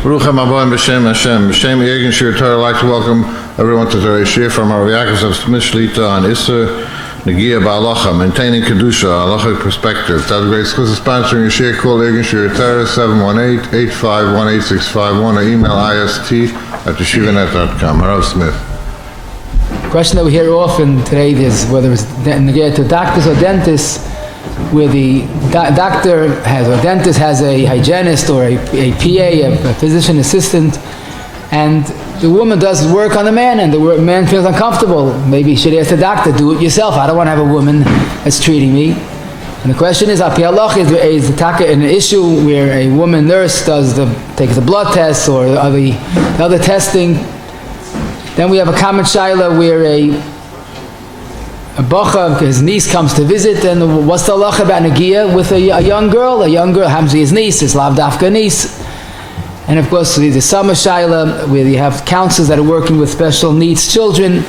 Baruchem Aboim B'Shem Hashem. B'Shem Yegin Shir Torah, I'd like to welcome everyone to the Shir from Rabbi Yakov of Smith Shlita on issur, negia, ba'alacha, maintaining kedusha, halachic perspective. That's the great exclusive sponsoring your Shir. Call Yegin Shir Torah 718-851-8651 or email ist@yeshivanet.com. Harav Smith. The question that we hear often today is whether it's negia to doctors or dentists, where the doctor has or dentist has a hygienist or a PA, a physician assistant, and the woman does work on the man and the man feels uncomfortable. Maybe she should ask the doctor, do it yourself. I don't want to have a woman that's treating me. And the question is, is an issue where a woman nurse takes the blood tests or the other testing. Then we have a common shaila where a bacha, his niece comes to visit, and what's the halacha about negia with a young girl? A young girl, happens to be his niece, it's lav dafka niece. And of course, the summer shaila, where you have counselors that are working with special needs children.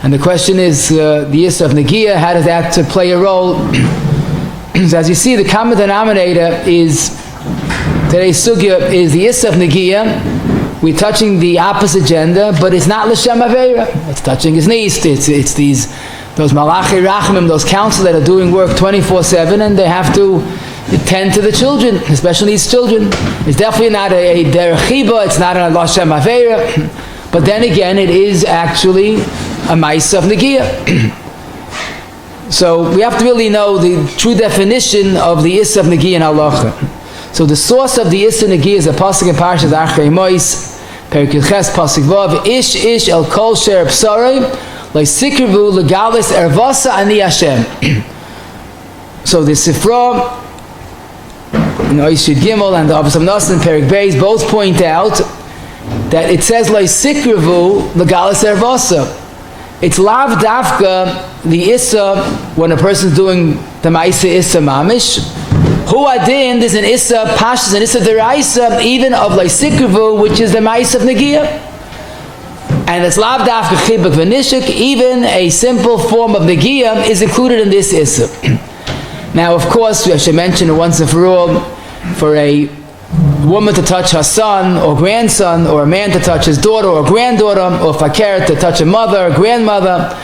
And the question is, the issur of negia, how does that play a role? So as you see, the common denominator is, today's sugya is the issur of negia. We're touching the opposite gender, but it's not l'shem aveira. It's touching his niece. It's those malachi rachmim, those counselors that are doing work 24/7, and they have to tend to the children, especially these children. It's definitely not a derech חיבה, it's not a l'shem aveira, but then again, it is actually a ma'aseh of negia. So we have to really know the true definition of the issur of negia in halacha. So the source of the issur negia is a pasuk in Parshas Achrei Mois, Perek Yudches pasuk Vav, ish el kol sher b'sarei Sikrivu legalis ervasa ani Hashem. So the Sifra, Yishud Gimel and the Office of Nas and Perek Beis both point out that it says Sikrivu legalis ervasa. It's lav dafka the issur when a person's doing the ma'aseh issur mamish. Hu adin, there's an issur pashas and issur deraisa even of Sikrivu, which is the ma'aseh of negia. And it's lav dafka chibuk v'nishuk, even a simple form of negia is included in this issur. Now, of course, we should mention once and for all, for a woman to touch her son or grandson, or a man to touch his daughter or granddaughter, or fakir to touch a mother, grandmother,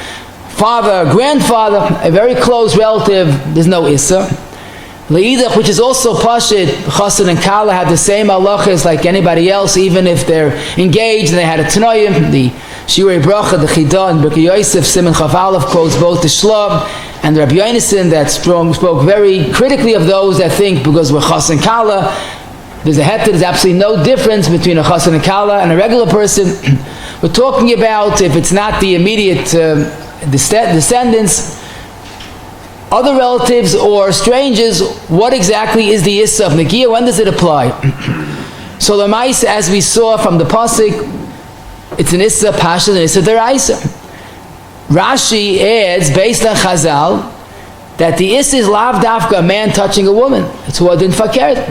father, grandfather, a very close relative, there's no issur. Le'idach, which is also pashit, chassan and kala have the same halachas like anybody else, even if they're engaged and they had a tanoim. The shiurei bracha, the chida, and Birkei Yosef, Simon Chaf Aleph quotes both the Shlab and the Rabbi Yonason that spoke very critically of those that think because we're chassan and kala, there's absolutely no difference between a chassan and kala and a regular person. We're talking about if it's not the immediate descendants, other relatives or strangers, what exactly is the issur of negia? When does it apply? So the ma'aseh, as we saw from the pasuk, it's an issur pasha and issur deraisa. Rashi adds, based on Chazal, that the issur is lav dafka, a man touching a woman. It's who adin fakir.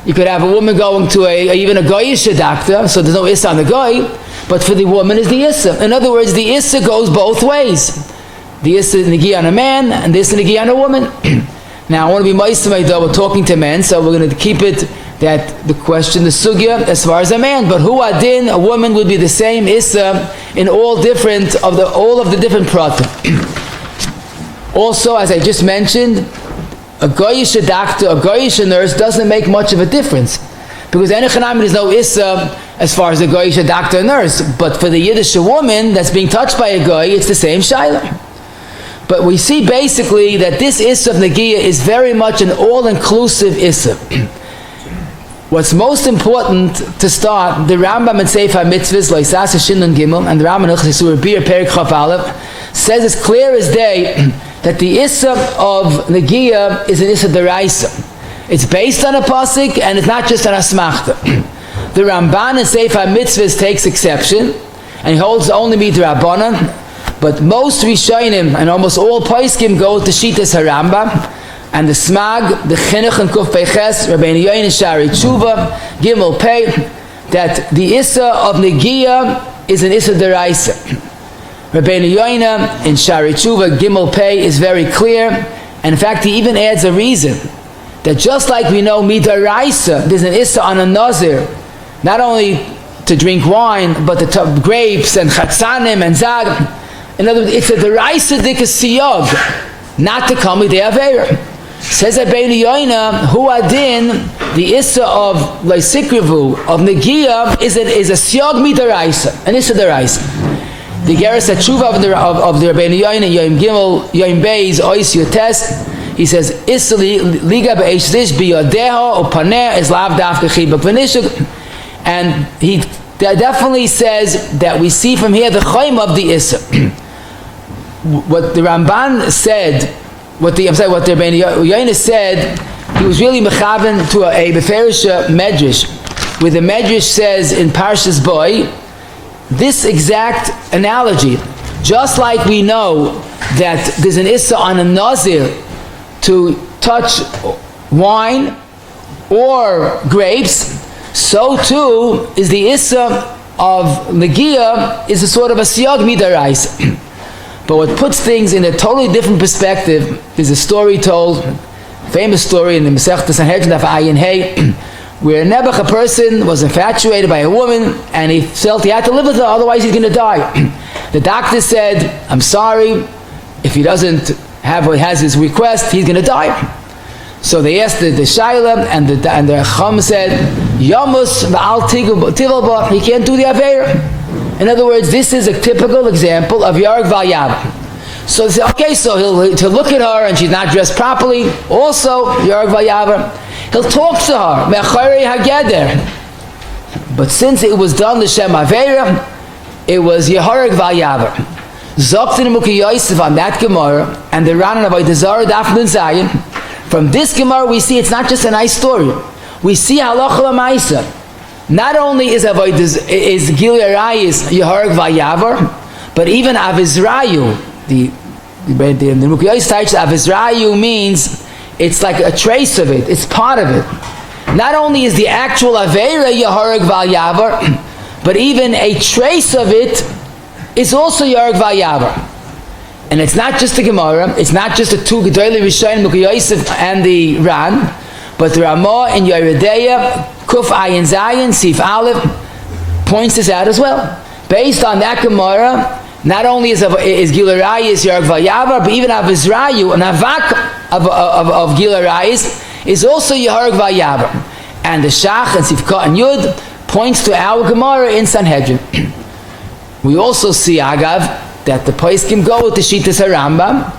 You could have a woman going to even a goyish doctor, so there's no issur on the goy, but for the woman is the issur. In other words, the issur goes both ways. The issur negia on a man, and the issur negia on a woman. Now, I want to be ma'aseh though, we're talking to men, so we're going to keep it that the question, the sugya, as far as a man, but hu adin, a woman would be the same issur in all of the different pratim. Also, as I just mentioned, a goyish doctor, a goyish nurse doesn't make much of a difference, because there's no issur as far as a goyish doctor or nurse, but for the Yiddish woman that's being touched by a goy, it's the same shayla. But we see basically that this issur of negia is very much an all-inclusive issur. What's most important to start, the Rambam in Sefer HaMitzvahs, Loisas Shinun Gimel, and the Rambam in Issur Bir Perek Chaf Aleph, says as clear as day that the issur of negia is an issur deraisa. It's based on a pasuk, and it's not just an asmachta. The Ramban in Sefer HaMitzvahs takes exception, and he holds only midrabanan. But most Rishonim and almost all Poskim go to Shitas HaRambam, and the Smag, the Chinuch and Kuf Peiches, Rabbeinu Yoin Shari Tshuva, Gimel Pei, that the issur of negia is an issur deraisa. Rabbeinu Yoin in Shari Tshuva, Gimel Pei is very clear, and in fact he even adds a reason, that just like we know midaraisa, there's an issur on a nazir, not only to drink wine, but to grapes and chatzanim and zag. In other words, it's a deraisa dikasiyog, not to come with the aveira. Says Rabbeinu Yoina, hu adin, the issa of leisikrivu, of negia, is a siyog midaraisa, an issa deraisa. The Geras Tshuva of the Rabbeinu Yoina, Yom Gimel, Yom Beis, Ois Yotes, he says, issa liga be'esh zish biyodeha o paneh is lav dafka חיבה v'nishuk. And he definitely says that we see from here the chayim of the issa. What the Ramban said, what the Rabbeinu Yoina said, he was really mechaven to a beferish medrash, where the medrash says in Parshas Boy, this exact analogy, just like we know that there's an issa on a nazir to touch wine or grapes, so too is the issa of negia is a sort of a siyag midaraisa. But what puts things in a totally different perspective is a story told, famous story in the Masechta Sanhedrin of Ayin Hey, where Nebuch, a person, was infatuated by a woman and he felt he had to live with her, otherwise he's going to die. The doctor said, I'm sorry, if he doesn't have what has his request, he's going to die. So they asked the Shaila, and the Chum said, Yamus v'al tivelba, he can't do the Aveira. In other words, this is a typical example of Yarg Vayav. So they say, okay, so he'll look at her and she's not dressed properly, also Yarg Vayav. He'll talk to her, Mechari Hageder. But since it was done L'Shem Aveira, it was Yehareg Vayav. Zoktin Muki Yosef on that Gemara, and the Ran of Aydazar Daf Nun Zayin. From this Gemara we see it's not just a nice story. We see Halacha L'Maisa. Not only is Gilui Arayis Yehareg Vayavar, but even Avizrayu, the Muki Yosef teaches Avizrayu means it's like a trace of it, it's part of it. Not only is the actual Aveira Yehareg Vayavar, but even a trace of it is also Yehareg Vayavar. And it's not just the Gemara, it's not just the two Gedolei Rishonim, Muki Yosef and the Ran, but the Ramah in Yeridea, Kuf Ayin Zayin, Sif Aleph, points this out as well. Based on that Gemara, not only is Gilui Arayis Yehareg Vayavar, but even Avizrayu, an Avak of Gilui Arayis, is also Yehareg Vayavar. And the Shach and Sifka and Yud points to our Gemara in Sanhedrin. We also see, Agav, that the Poskim go with the Shitas HaRambam,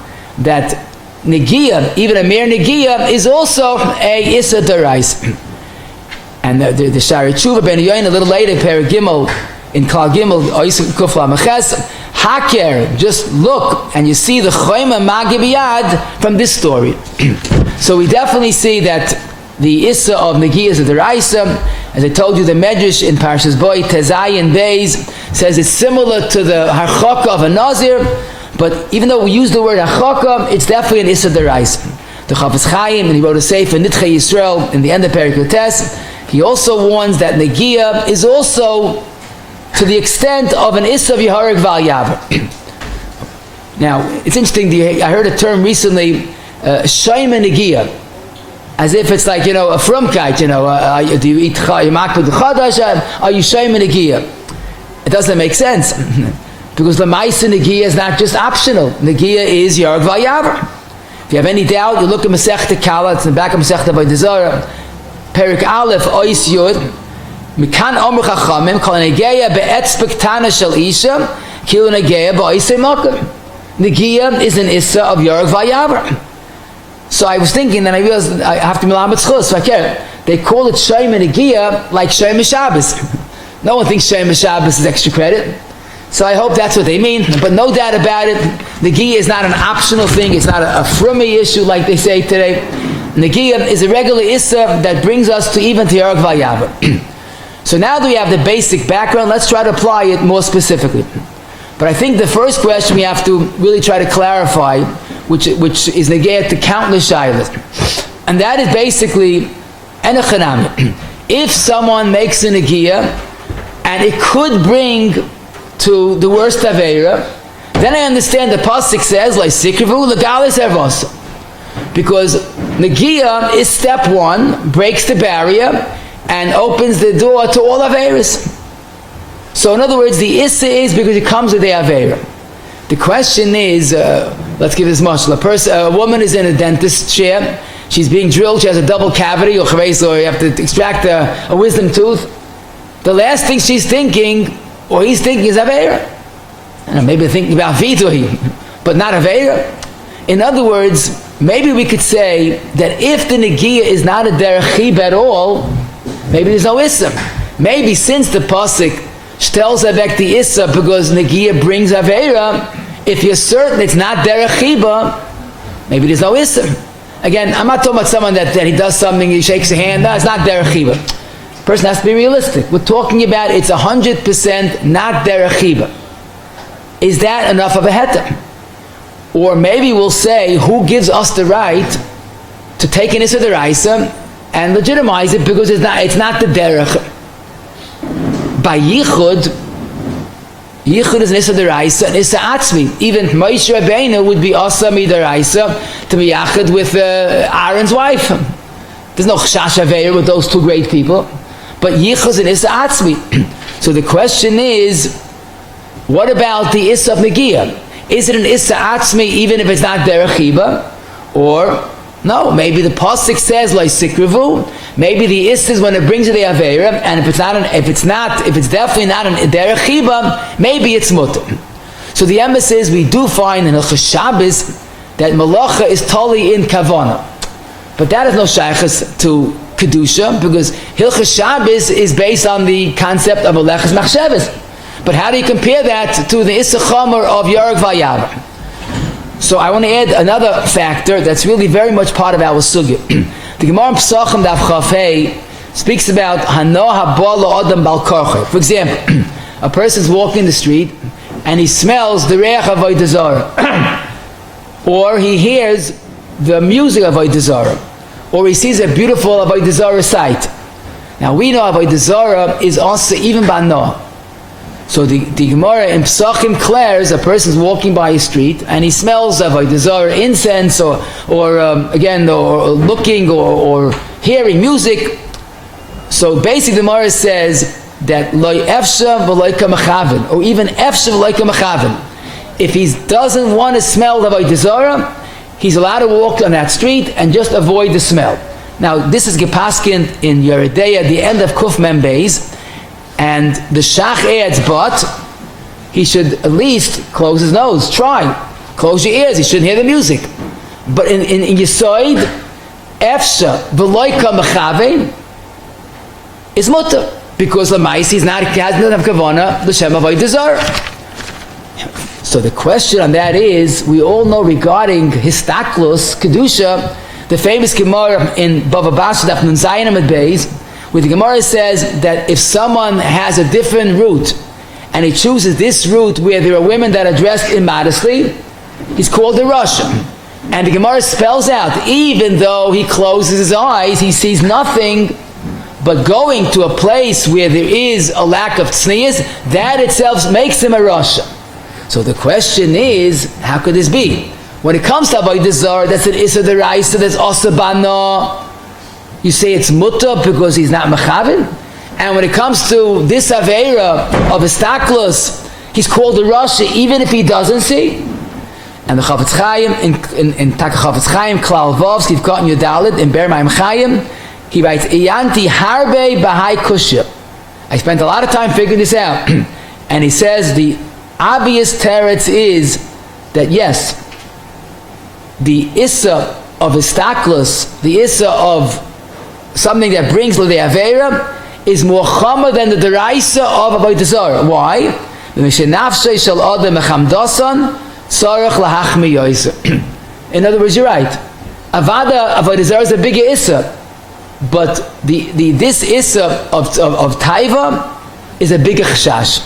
that Negiya, even a mere Negiya, is also a Issa Derais. And the Shari Tshuva Ben Yoyin a little later, Perek Gimel, in Klal Gimel, Ois Kufla Meches, Haker, just look, and you see the Choyma Magibiyad from this story. So we definitely see that the Issa of Negiya is a Deraisa. As I told you, the Medrash in Parshas Boy, Tezayin Beis, says it's similar to the Harchaka of a Nazir, but even though we use the word Harchaka, it's definitely an Issa Deraisa. The Chafetz Chaim, and he wrote a sefer Nitchei Yisrael in the end of Perek Yotes, he also warns that Negiya is also to the extent of an Issa of Yehareg Vayavar. Now, it's interesting, I heard a term recently, Shaima Negiya, as if it's like, a frumkeit, do you eat Yamak with the Chadash, are you Shaima Negiya? It doesn't make sense, because the Maisa Negiya is not just optional, Negiya is Yehareg Vayavar. If you have any doubt, you look at Masechta Kala, it's in the back of Masechta Vaydazara, Perek Aleph, Ois Yud, Mikan Omer Chachamim, Kol Negiya be'etz bektana shel Isha, Kilu Negiya ba'isei Malkum. Negiya is an Issa of Yehareg Vayavar. So I was thinking, and I realized I have to milam b'tzchus, so I care. They call it Shaima Negiya like Shaima Shabbos. No one thinks Shaima Shabbos is extra credit. So I hope that's what they mean, but no doubt about it, Negiya is not an optional thing, it's not a frummy issue like they say today. Negiya is a regular Issa that brings us to even to Yehareg Vayavar. So now that we have the basic background, let's try to apply it more specifically. But I think the first question we have to really try to clarify, which is Negiya to countless shaylas, and that is basically enochanami. If someone makes a Negiya, and it could bring to the worst Aveira, then I understand the Pasuk says, like Sikrivu legalis ervos. Because Negiya is step one, breaks the barrier, and opens the door to all Averas. So in other words, the issur is because it comes with the Avera. The question is, let's give this much. A woman is in a dentist's chair. She's being drilled. She has a double cavity, or you have to extract a wisdom tooth. The last thing she's thinking, or he's thinking, is Avera. Maybe they're thinking about Vidui, but not Avera. In other words, maybe we could say that if the Negiya is not a derech חיבה at all, maybe there's no issur. Maybe since the pasuk tells back the issur because Negiya brings Avera, if you're certain it's not derech חיבה, maybe there's no issur. Again, I'm not talking about someone that he does something, he shakes a hand, no, it's not derech חיבה. The person has to be realistic. We're talking about it's 100% not derech חיבה. Is that enough of a heter? Or maybe we'll say, who gives us the right to take an issur deraisa and legitimize it because it's not the derech. By yichud is an issur deraisa and issur atzmi. Even Moshe Rabbeinu would be asa midaraisa to be yachad with Aaron's wife. There's no chash aveir with those two great people. But yichud is an issur atzmi. So the question is, what about the issur of Negiya? Is it an issur atzmi even if it's not derech חיבה? Or no, maybe the pasuk says like sikrivu. Maybe the issur is when it brings you the avera, and if it's definitely not an derech חיבה, maybe it's mutter. So the emphasis is we do find in Hilchos Shabbos that malacha is totally in kavana, but that is no shaychus to kedusha because Hilchos Shabbos is based on the concept of malachas machshavas. But how do you compare that to the issur chomer of Yarek Vayav? So I want to add another factor that's really very much part of our sugya. The Gemara in Pesachim Daf Chaf Hey speaks about hano haba la'adam bal karcha. For example, a person's walking the street and he smells the reach of avodah zarah, or he hears the music of avodah zarah, or he sees a beautiful avodah zarah sight. Now we know avodah zarah is also even b'ano. So the Gemara in Pesachim declares a person's walking by a street and he smells avodah zarah incense or looking or hearing music. So basically the Gemara says that loy efsha v'loy kamachavin, or even efsha v'loy kamachavin. If he doesn't want to smell avodah zarah, he's allowed to walk on that street and just avoid the smell. Now this is gepaskin in Yeridei at the end of Kuf Mem Beis. And the Shach adds, but he should at least close his nose. Close your ears. He shouldn't hear the music. But in Yisoid, Efsha v'loika mechavein is mutter because the Lamaisi he doesn't have kavana l'shem avodah zarah. So the question on that is, we all know regarding histaklus kedusha, the famous Gemara in Bava Basra Daf Nun Zayin Amud Beis, where the Gemara says that if someone has a different route and he chooses this route where there are women that are dressed immodestly, he's called a Rasha. And the Gemara spells out, even though he closes his eyes, he sees nothing, but going to a place where there is a lack of tznius, that itself makes him a Rasha. So the question is, how could this be? When it comes to avodah zarah, that's an issur deraisa, that's also bana. You say it's mutter because he's not mechavin, and when it comes to this avera of istaklus, he's called a rasha even if he doesn't see. And the Chafetz Chaim in Chafetz Chaim Klal Vav Siv Katan Yudalit in Ber Maim Chaim, he writes Iyanti Harbe Bahai Kushya. I spent a lot of time figuring this out, and he says the obvious teretz is that yes, the issur of istaklus, the issur of something that brings the avera, is more chama than the deraisa of avodah zarah. Why? In other words, you're right. Avodah zarah is a bigger issur, but this issur of taiva is a bigger chashash.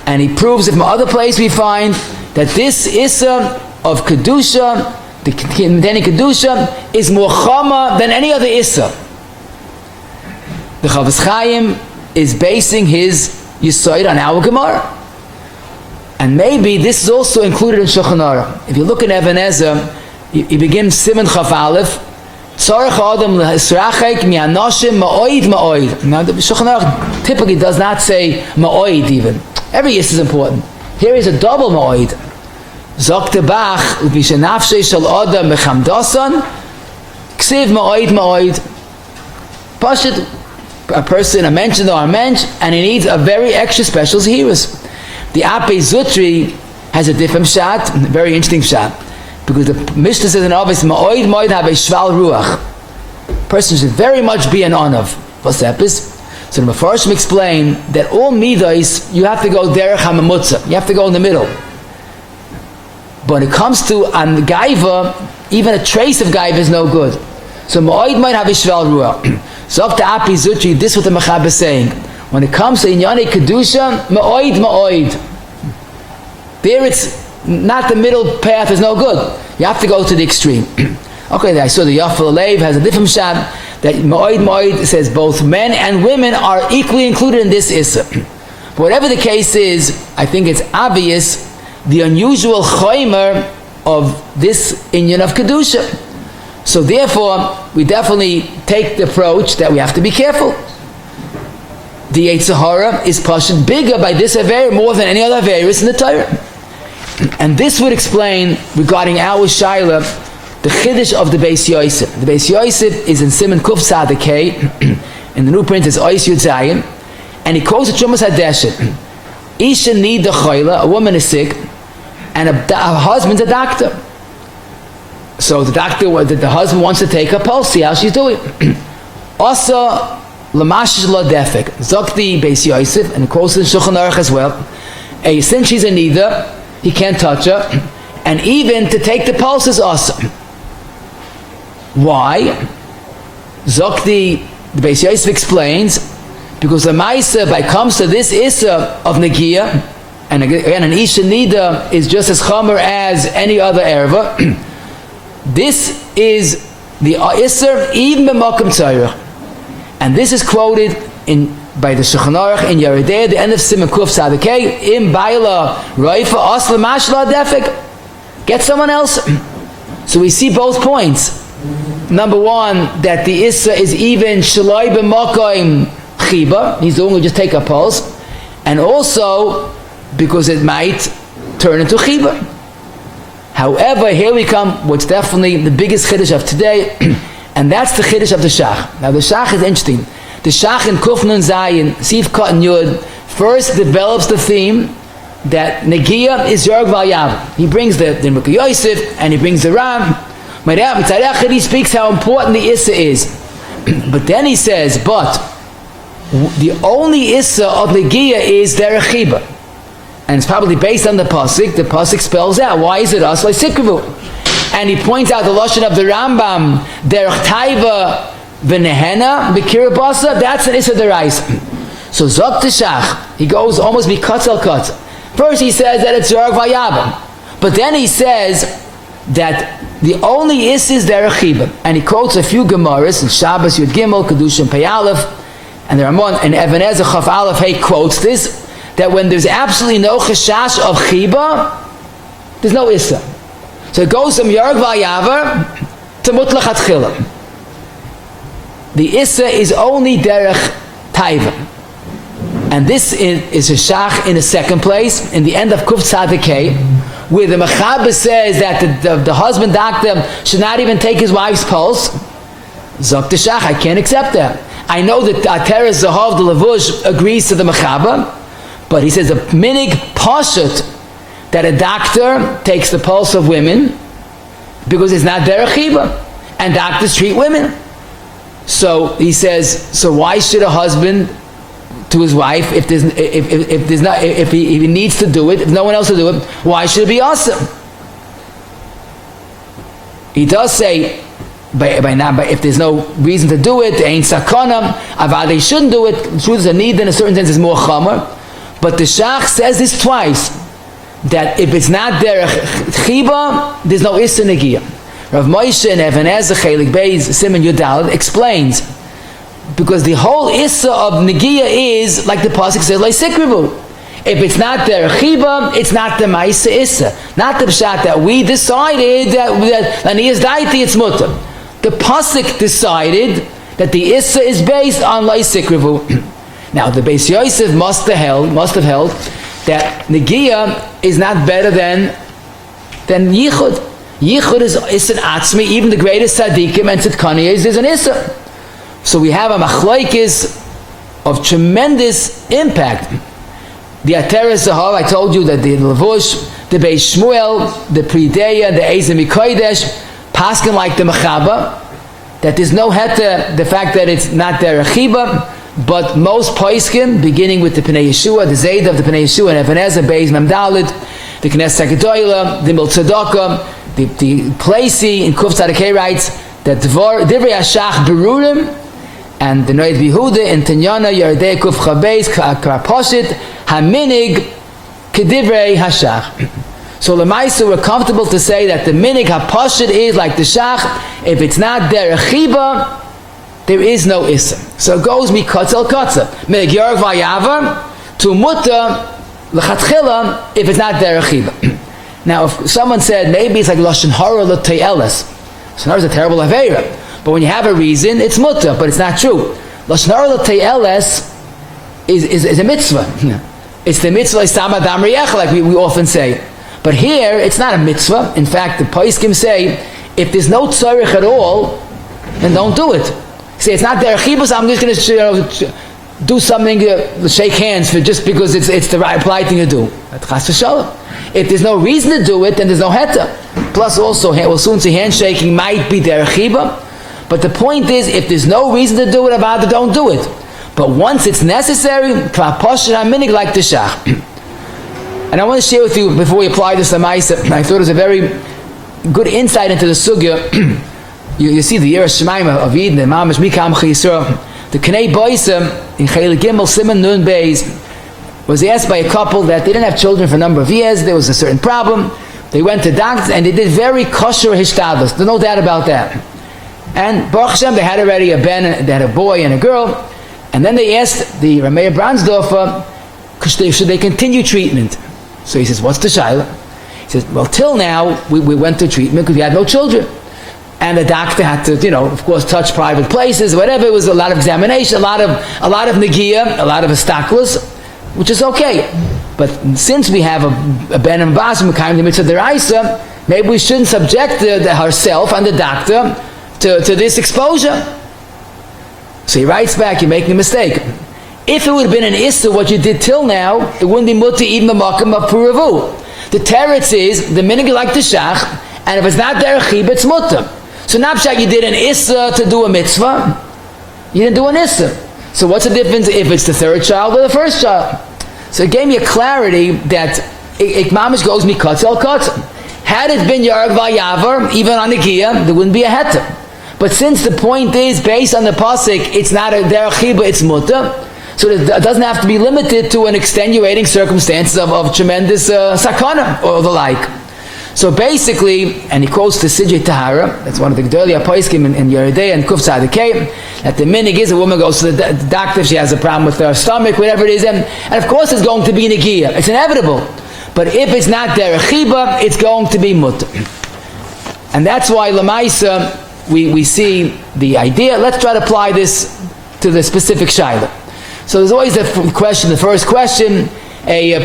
And he proves it from other place we find that this issur of kedusha, the Deni kedusha, is more chama than any other issur. The Chafetz Chaim is basing his Yisoid on our Gemara. And maybe this is also included in Shulchan Aruch. If you look in Even Ezer, he begins Siman Chaf Aleph Tzorech Adam l'hisrachek mi'anoshim ma'oid ma'oid. Now the Shulchan Aruch typically does not say ma'oid even. Every issur is important. Here is a double ma'oid. Zok Bach v'shenafshei shel Adam mechamdasan ksiv ma'oid ma'oid. Pashut, a person, a mensch, or a mensch, and he needs a very extra special zehirus. The Ape Zutri has a different shot, a very interesting shot, because the Mishnah says in Avis, ma'oid ma'oid have a shval ruach. Person should very much be an onav. What's that? So the Mefarshim explain that all midas, you have to go derech hamamutza. You have to go in the middle. But when it comes to an gaiva, even a trace of gaiva is no good. So ma'oid might have a shval ruach. So up to Api Zutri, this is what the Mechab is saying. When it comes to Inyane Kedusha, ma'oid ma'oid. There it's not the middle path is no good. You have to go to the extreme. Okay, I saw the Yafal Alev has a different shot that ma'oid ma'oid says both men and women are equally included in this issur. But whatever the case is, I think it's obvious the unusual chaymer of this inyan of Kedusha. So therefore, we definitely take the approach that we have to be careful. The Yetzer Hara is pushed bigger by this aver more than any other averus in the Torah. And this would explain, regarding our Shaila, the Chiddush of the Beis Yosef. The Beis Yosef is in Siman Kuf Tzadikei, in the new print is Ois Yud Zayin, and he quotes the Chumas Hadeshet. Isha need the Chayla, a woman is sick, and a husband's a doctor. So the doctor, the husband wants to take her pulse, see how she's doing. Also, Lamashish la defek. Zokti Beis Yosef, and quotes in Shulchan Aruch as well. Since she's a nida, he can't touch her, and even to take the pulse is awesome. Why? Zokti, the Beis Yosef explains, because the Maisa, by comes to this issur of negia, and again, an isha nida is just as chomer as any other erva. This is the issur even b'makom tzarech, and this is quoted by the Shulchan Aruch in Yeridei, the end of Siman Kuf Tzadikei, im Baila Raifa Asla Mashla Defek. Get someone else. So we see both points. Number one, that the issur is even shaloi b'makom חיבה. He's only just take a pulse, and also because it might turn into חיבה. However, here we come, what's definitely the biggest chiddush of today, and that's the chiddush of the Shach. Now the Shach is interesting. The Shach in Kuf Nun Zayin, Sif Kat and Yud, first develops the theme that Negiya is Yorg Valyav. He brings the Rabbi Yosef, and he brings the Ram. He speaks how important the issur is. But then he says, but the only issur of Negiya is derech חיבה. And it's probably based on the pasuk. The pasuk spells out, why is it us like sikrivu? And he points out the lashon of the Rambam, derech taiva v'nehena b'kirabasa. That's an issur deraisa. So zok teshach, he goes almost be katz al katz. First he says that it's yorg vayabam, but then he says that the only issur is derech חיבה. And he quotes a few gemaras in Shabbos Yud Gimel, Kedushin Pei Aleph, and the Ramon and Even Ezer Chaf Aleph Hey quotes this, that when there's absolutely no chashash of חיבה, there's no issur. So it goes from Yarg Vayavar to Mutlach Atchila. The issur is only derech taiva. And this is a shach in the second place, in the end of Kuf Tzadikei, where the Mechaber says that the husband doctor should not even take his wife's pulse. Zok the shach, I can't accept that. I know that Ateres Zahav the Levush agrees to the Mechaber, but he says a minig pashut that a doctor takes the pulse of women because it's not derech חיבה, and doctors treat women. So he says, so why should a husband to his wife, if he needs to do it, if no one else will do it, why should it be awesome? He does say, if there's no reason to do it, ain't sakana, aval they shouldn't do it. The truth is a need in a certain sense is more chamer. But the Shach says this twice, that if it's not derech חיבה, there's no issur negia. Rav Moshe and Even Ezer Chelik Beis Siman Yudalad explains, because the whole issur of negia is, like the pasuk says, like sikrivu. If it's not derech חיבה, it's not the ma'isa issur. Not the pshat that we decided that Lanias daiti it's mutter. The pasuk decided that the issur is based on lo sikrivu. Now the Beis Yosef must have held that negia is not better than yichud. Yichud is an atzmi, even the greatest tzaddikim and tzidkaniyos is an issur. So we have a machlokes of tremendous impact. The Ateres Zahav, I told you that the Levush, the Beis Shmuel, the Prideya, the Eizem Kodesh, paskin like the Mechaba, that there's no heta, the fact that it's not their חיבה, but most poskim, beginning with the Pnei Yeshua, the Zayd of the Pnei Yeshua, and Even Ezer, Beis Memdalid, the Knesset HaGedolah, the Miltzadaka, the Placey in Kuf Tzadikei writes that Divrei Hashach Berurim, and the Noed Yehuda in Tanyana Yardei Kuf Chabeis Karposhit Haminig Kedivrei Hashach. So Lemaisa, we're comfortable to say that the minig haposhit is like the shach. If it's not derech חיבה, there is no issur. So it goes mikatz el katza. Minig yorg vayavar to muta lechatchila if it's not derech חיבה. Now, if someone said maybe it's like lashon hara l'te'eles, lashon hara is a terrible aveira. But when you have a reason, it's muta, but it's not true. Lashon hara l'te'eles is a mitzvah. It's the mitzvah istam adam riyach, like we often say. But here, it's not a mitzvah. In fact, the poskim say, if there's no tzarich at all, then don't do it. Say, it's not derech חיבה, so I'm just going to do something, shake hands, just because it's the right polite thing to do. Chas v'shalom. If there's no reason to do it, then there's no heta. Plus also, we'll soon see handshaking might be derech חיבה. But the point is, if there's no reason to do it, about it, don't do it. But once it's necessary, like the shach. And I want to share with you, before we apply this to Maisa, I thought it was a very good insight into the sugya. You see the Yiras Shemaim of Eden, the Mamash Mikam Chayisra, the Knei Boisa in Chayil Gimel Simon Nun Beis was asked by a couple that they didn't have children for a number of years. There was a certain problem. They went to doctors and they did very kosher hishtadlus. There's no doubt about that. And Baruch Hashem, they had already a ben, they had a boy and a girl. And then they asked the Rameir Bransdorfer, should they continue treatment? So he says, what's the shayla? He says, well, till now, we went to treatment because we had no children. And the doctor had to, of course, touch private places, whatever. It was a lot of examination, a lot of negia, a lot of estaklos, which is okay. But since we have a ben and basim, kind of mitzvah deraisa, maybe we shouldn't subject herself and the doctor to this exposure. So he writes back, you're making a mistake. If it would have been an issur what you did till now, it wouldn't be mutter even the makam of puravu. The teretz is the minig like the shach, and if it's not derech חיבה, it's mutter. So napshak, you did an issur to do a mitzvah, you didn't do an issur. So what's the difference if it's the third child or the first child? So it gave me a clarity that ikmamish goes mikatz el katz. Had it been yarg vayavar, even on negia, there wouldn't be a heta. But since the point is based on the pasuk, it's not a derech חיבה, it's mutter. So it doesn't have to be limited to an extenuating circumstances of tremendous sakana or the like. So basically, and he quotes the Sijay Tahara, that's one of the G'dolei HaPoskim in Yeridei and Kuf Tzadikei, that the minig is a woman goes to the doctor if she has a problem with her stomach, whatever it is, and of course it's going to be negia. It's inevitable. But if it's not derech חיבה, it's going to be mutter. And that's why Lamaisa, we see the idea. Let's try to apply this to the specific shayla. So there's always the question, the first question, a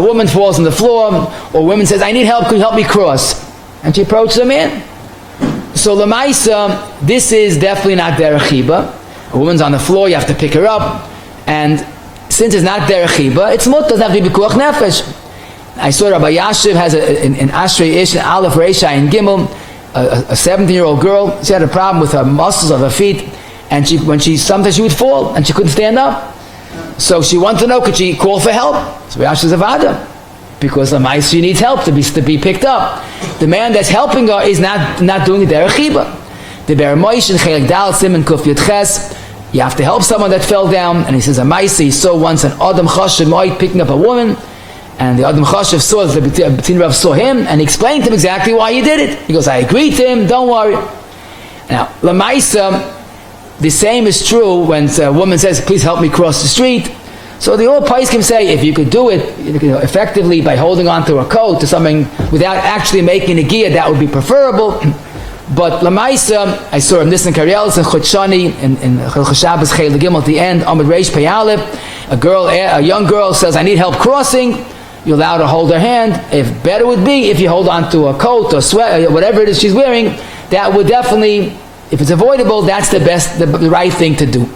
woman falls on the floor, or a woman says, I need help, can you help me cross? And she approaches a man. So Lamaisa, this is definitely not derech חיבה. A woman's on the floor, you have to pick her up, and since it's not derech חיבה, it's mutter, doesn't have to be b'kuach nefesh. I saw Rabbi Yashiv has an Ashrei Ish, an Aleph Reisha and Gimel, a 17-year-old girl. She had a problem with her muscles of her feet, and sometimes she would fall, and she couldn't stand up. So she wanted to know, could she call for help? So Rashi says, Avada. Because she needs help to be picked up. The man that's helping her is not doing the derech חיבה. The Ber Moshe in Chelik Dal Simon Kuf Yud Ches, you have to help someone that fell down, and he says, he saw once an Adam Chashav Moed picking up a woman, and the Adam Chashav saw, the B'tin Rav saw him, and he explained to him exactly why he did it. He goes, I agreed to him, don't worry. Now, Lamaisa, the same is true when a woman says, please help me cross the street. So the old poskim say, if you could do it effectively by holding on to a coat or something without actually making a negia, that would be preferable. But Lamaisa, I saw him this in Karyelis and Chotshani in Hilchos Shabbos Chei L'Gimel at the end, Amud Reish Pei Aleph. A young girl says, I need help crossing. You're allowed to hold her hand. If better would be if you hold on to a coat or sweat, whatever it is she's wearing, that would definitely, if it's avoidable, that's the right thing to do.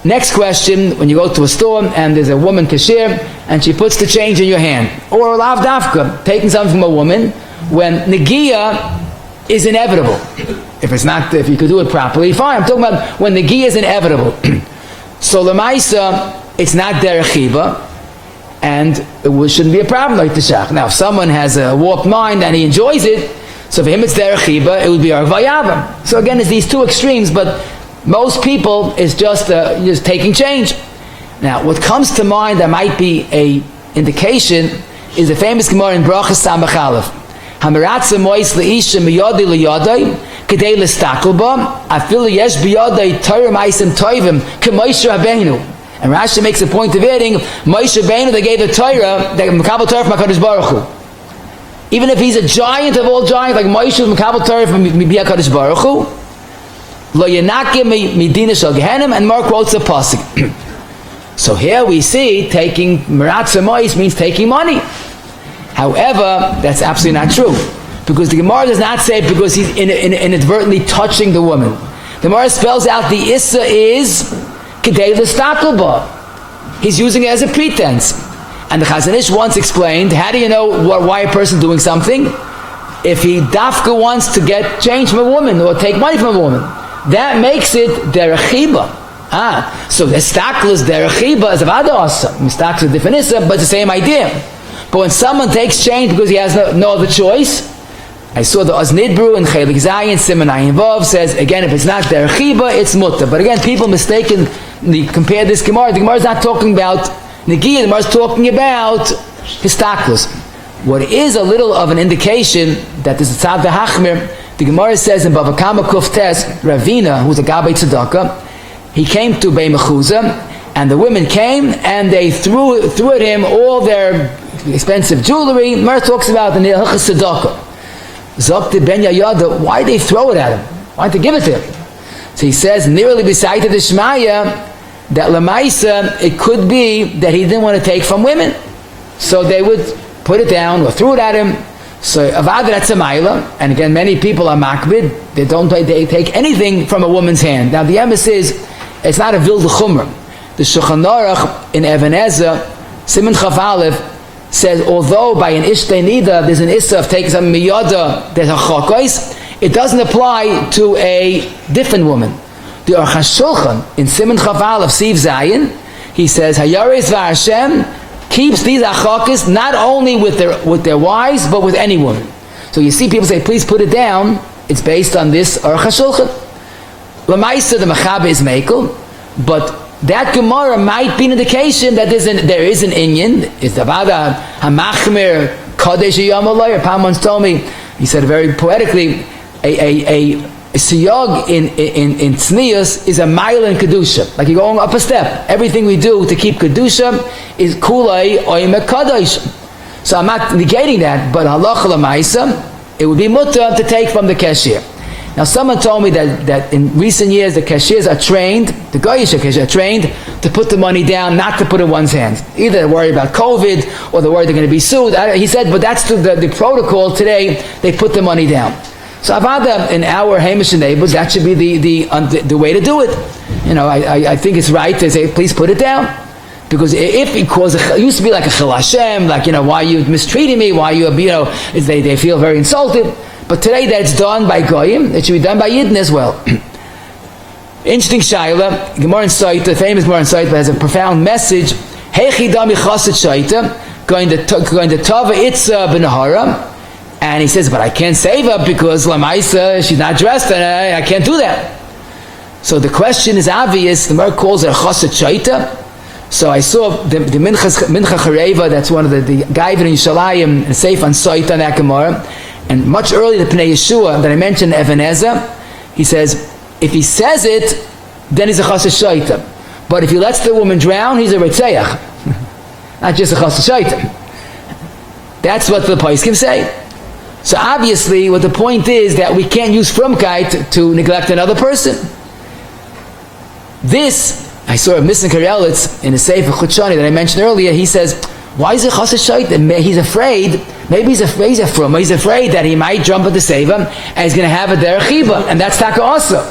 Next question, when you go to a store and there's a woman cashier and she puts the change in your hand, or lav dafka, taking something from a woman, when negia is inevitable. If you could do it properly, fine. I'm talking about when negia is inevitable. So lemaisa, it's not derech חיבה, and it shouldn't be a problem like the shach. Now, if someone has a warped mind and he enjoys it, so for him it's derech חיבה, it would be arvayava. So again, it's these two extremes, but most people is just taking change. Now, what comes to mind that might be a indication is the famous Gemara in Brachas Samach Aleph. Hamiratze mois leisha miyodei liyodei kedei lestakel ba afilu yesh biyodei Torah ma'asim toivim k'Moshe Rabbeinu. And Rashi makes a point of adding Moshe Rabbeinu, they gave the Torah, they Makabel Torah from HaKadosh Baruch Hu. Even if he's a giant of all giants, like Moshe was Makabel Torah from HaKadosh Baruch Hu, Lo Yenakim Midina Shel Gehenim, and more quotes a pasuk. So here we see taking Meratza Mois means taking money. However, that's absolutely not true, because the Gemara does not say because he's inadvertently touching the woman. The Gemara spells out the issur is Kedei L'Stakel Ba. He's using it as a pretense. And the Chazon Ish once explained, how do you know why a person is doing something? If he dafka wants to get change from a woman or take money from a woman, that makes it derech חיבה. So the stakel is derech חיבה as a vada asa. Stakel is a different issa, but it's the same idea. But when someone takes change because he has no other choice, I saw the Oznidbru in Chelik Zayin, Siman Ayin Vav says, again, if it's not derech חיבה, it's mutter. But again, people mistakenly compare this Gemara. The Gemara is not talking about negia, the Gemara is talking about histaklus. What is a little of an indication that this is Tzad V'Hachmir, the Gemara says in Bava Kama Kuftes, Ravina, who's a Gabbai Tzedakah, he came to Bei Mechuza, and the women came, and they threw at him all their expensive jewelry. Gemara talks about the Halachos Tzedakah. Zokte Ben Yayada, why did they throw it at him? Why did they give it to him? So he says, nearly beside the Shmaya, that Lamaisa, it could be that he didn't want to take from women. So they would put it down or threw it at him. So avada, that's a maila. And again, many people are makbid. They take anything from a woman's hand. Now the emes is, it's not a vilde chumrah. The Shulchan Aruch in Even Ezer, Siman Chaf Aleph, says although by an ishtei nida there's an issur of taking some miyada, there's a chokos, it doesn't apply to a different woman. The Aruch HaShulchan in Siman Chaf Aleph Siv Zayin, he says Hayares VaHashem keeps these achakis not only with their wives, but with any woman. So you see people say, please put it down. It's based on this Aruch HaShulchan. Lamaisa, the Mechaber is Mekel, but that Gemara might be an indication that there is an inyan. It's about a Hamachmir Kadesh Yom Alay. Pam once told me, he said very poetically, a siyog in tznius is a mile in kedusha. Like you're going up a step. Everything we do to keep kedusha is kulay oime kadosh. So I'm not negating that, but halacha l'maisa, it would be mutter to take from the cashier. Now someone told me that in recent years the cashiers are trained, the goyish cashiers are trained to put the money down, not to put in one's hands. Either they're worried about COVID or they're worried they're going to be sued. He said, but that's the protocol today, they put the money down. So avada in our Hamish neighbors, that should be the way to do it. You know, I think it's right to say, please put it down. Because if it used to be like a chil Hashem, like, you know, why you mistreating me, why you, they feel very insulted. But today that's done by Goyim, it should be done by Yidden as well. Interesting Shaila, Gemara in Saita, the famous Gemara in Saita has a profound message. Hechi dami chaset Shaita, going to Tava Itza Benahara, and he says, but I can't save her because Lamaisa, she's not dressed, and I can't do that. So the question is obvious, the Gemara calls it a chaset Shaita. So I saw the Mincha Chareva, that's one of the Gaiver in Yishalayim, and Seif on Saita and that Gemara. And much earlier, the Pnei Yeshua that I mentioned, Even Ezer, he says, if he says it, then he's a chaset shaita. But if he lets the woman drown, he's a retzeach. Not just a chaset shaita. That's what the Poskim say. So obviously, what the point is that we can't use frumkeit to neglect another person. This, I saw a Mr. Karelitz in the Sefer Chutshani that I mentioned earlier. He says, why is it chassid shaitan? He's afraid, maybe he's afraid that he might jump at the seva and he's going to have a derech חיבה, and that's taka also.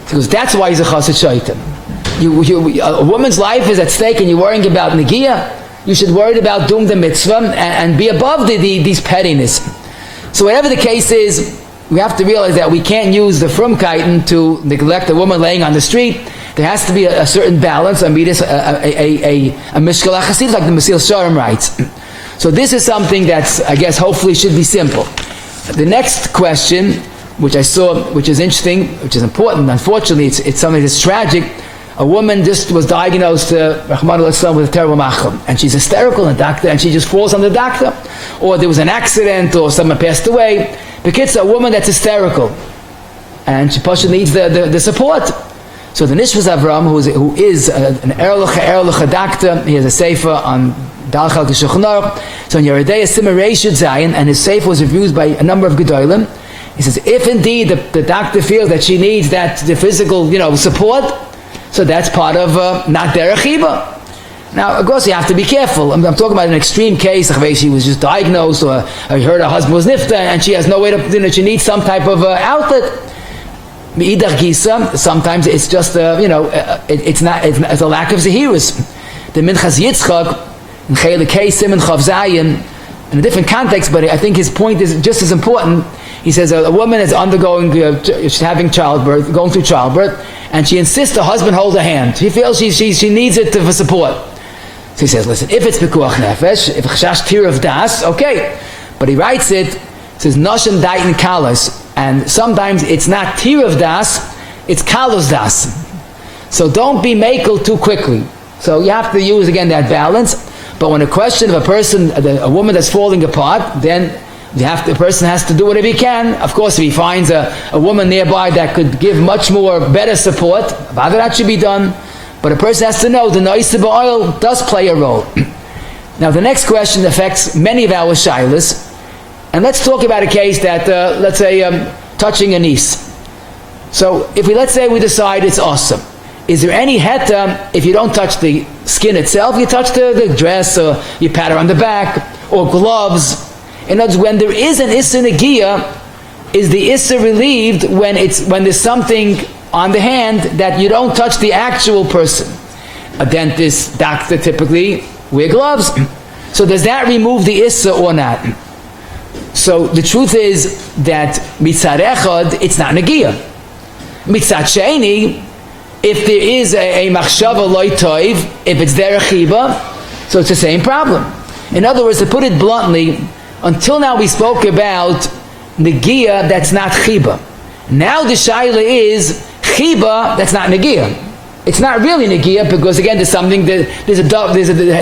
He goes, that's why he's a chassid shaitan. A woman's life is at stake and you're worrying about negia. You should worry about doing the mitzvah and be above these pettiness. So whatever the case is, we have to realize that we can't use the frumkeiten to neglect a woman laying on the street. There has to be a certain balance, a mishkal achasid, like the Mesil Sharm writes. So this is something that's, I guess, hopefully should be simple. The next question, which I saw, which is interesting, which is important, unfortunately, it's something that's tragic. A woman just was diagnosed, Rahman al-Islam, with a terrible macham, and she's hysterical, and doctor, and she just falls on the doctor. Or there was an accident, or someone passed away. Because a woman that's hysterical, and she possibly needs the support. So the Nishvaz Avram, who is an erlich doctor, he has a sefer on Dalchal Kishachnor. So in Yeridei Simmer Reishut Zayin, and his sefer was reviewed by a number of Gedolim. He says, if indeed the doctor feels that she needs the physical, support, so that's part of not derech חיבה. Now, of course, you have to be careful. I'm talking about an extreme case. She was just diagnosed, or I heard her husband was nifta, and she has no way to, she needs some type of outlet. Meidach gisa, sometimes it's just it's a lack of zehirus. The Minchas Yitzchak in Chelik Hey Siman Chav Zayin, in a different context, but I think his point is just as important. He says a woman is undergoing, she's having childbirth, going through childbirth, and she insists the husband hold her hand. She feels she needs it for support. So he says, listen, if it's pekuach nefesh, if chashash tir of das, okay. But he writes it says Noshim Daitin Kalas. And sometimes it's not tir of das, it's kalos das. So don't be makel too quickly. So you have to use again that balance. But when a question of a woman that's falling apart, then the person has to do whatever he can. Of course, if he finds a woman nearby that could give much more better support, that should be done. But a person has to know the noise oil does play a role. Now the next question affects many of our shilas. And let's talk about a case that, let's say, touching a niece. So, if let's say we decide it's awesome, is there any heta if you don't touch the skin itself, you touch the dress, or you pat her on the back, or gloves? In other words, when there is an issur negia, is the issur relieved when there's something on the hand that you don't touch the actual person? A dentist, doctor typically wear gloves. So does that remove the issur or not? So the truth is that mitzad echad, it's not negia. Mitzad sheni, if there is a machshava loy toiv, if it's derech חיבה, so it's the same problem. In other words, to put it bluntly, until now we spoke about negia that's not חיבה. Now the shaila is חיבה that's not negia. It's not really negia because again there's a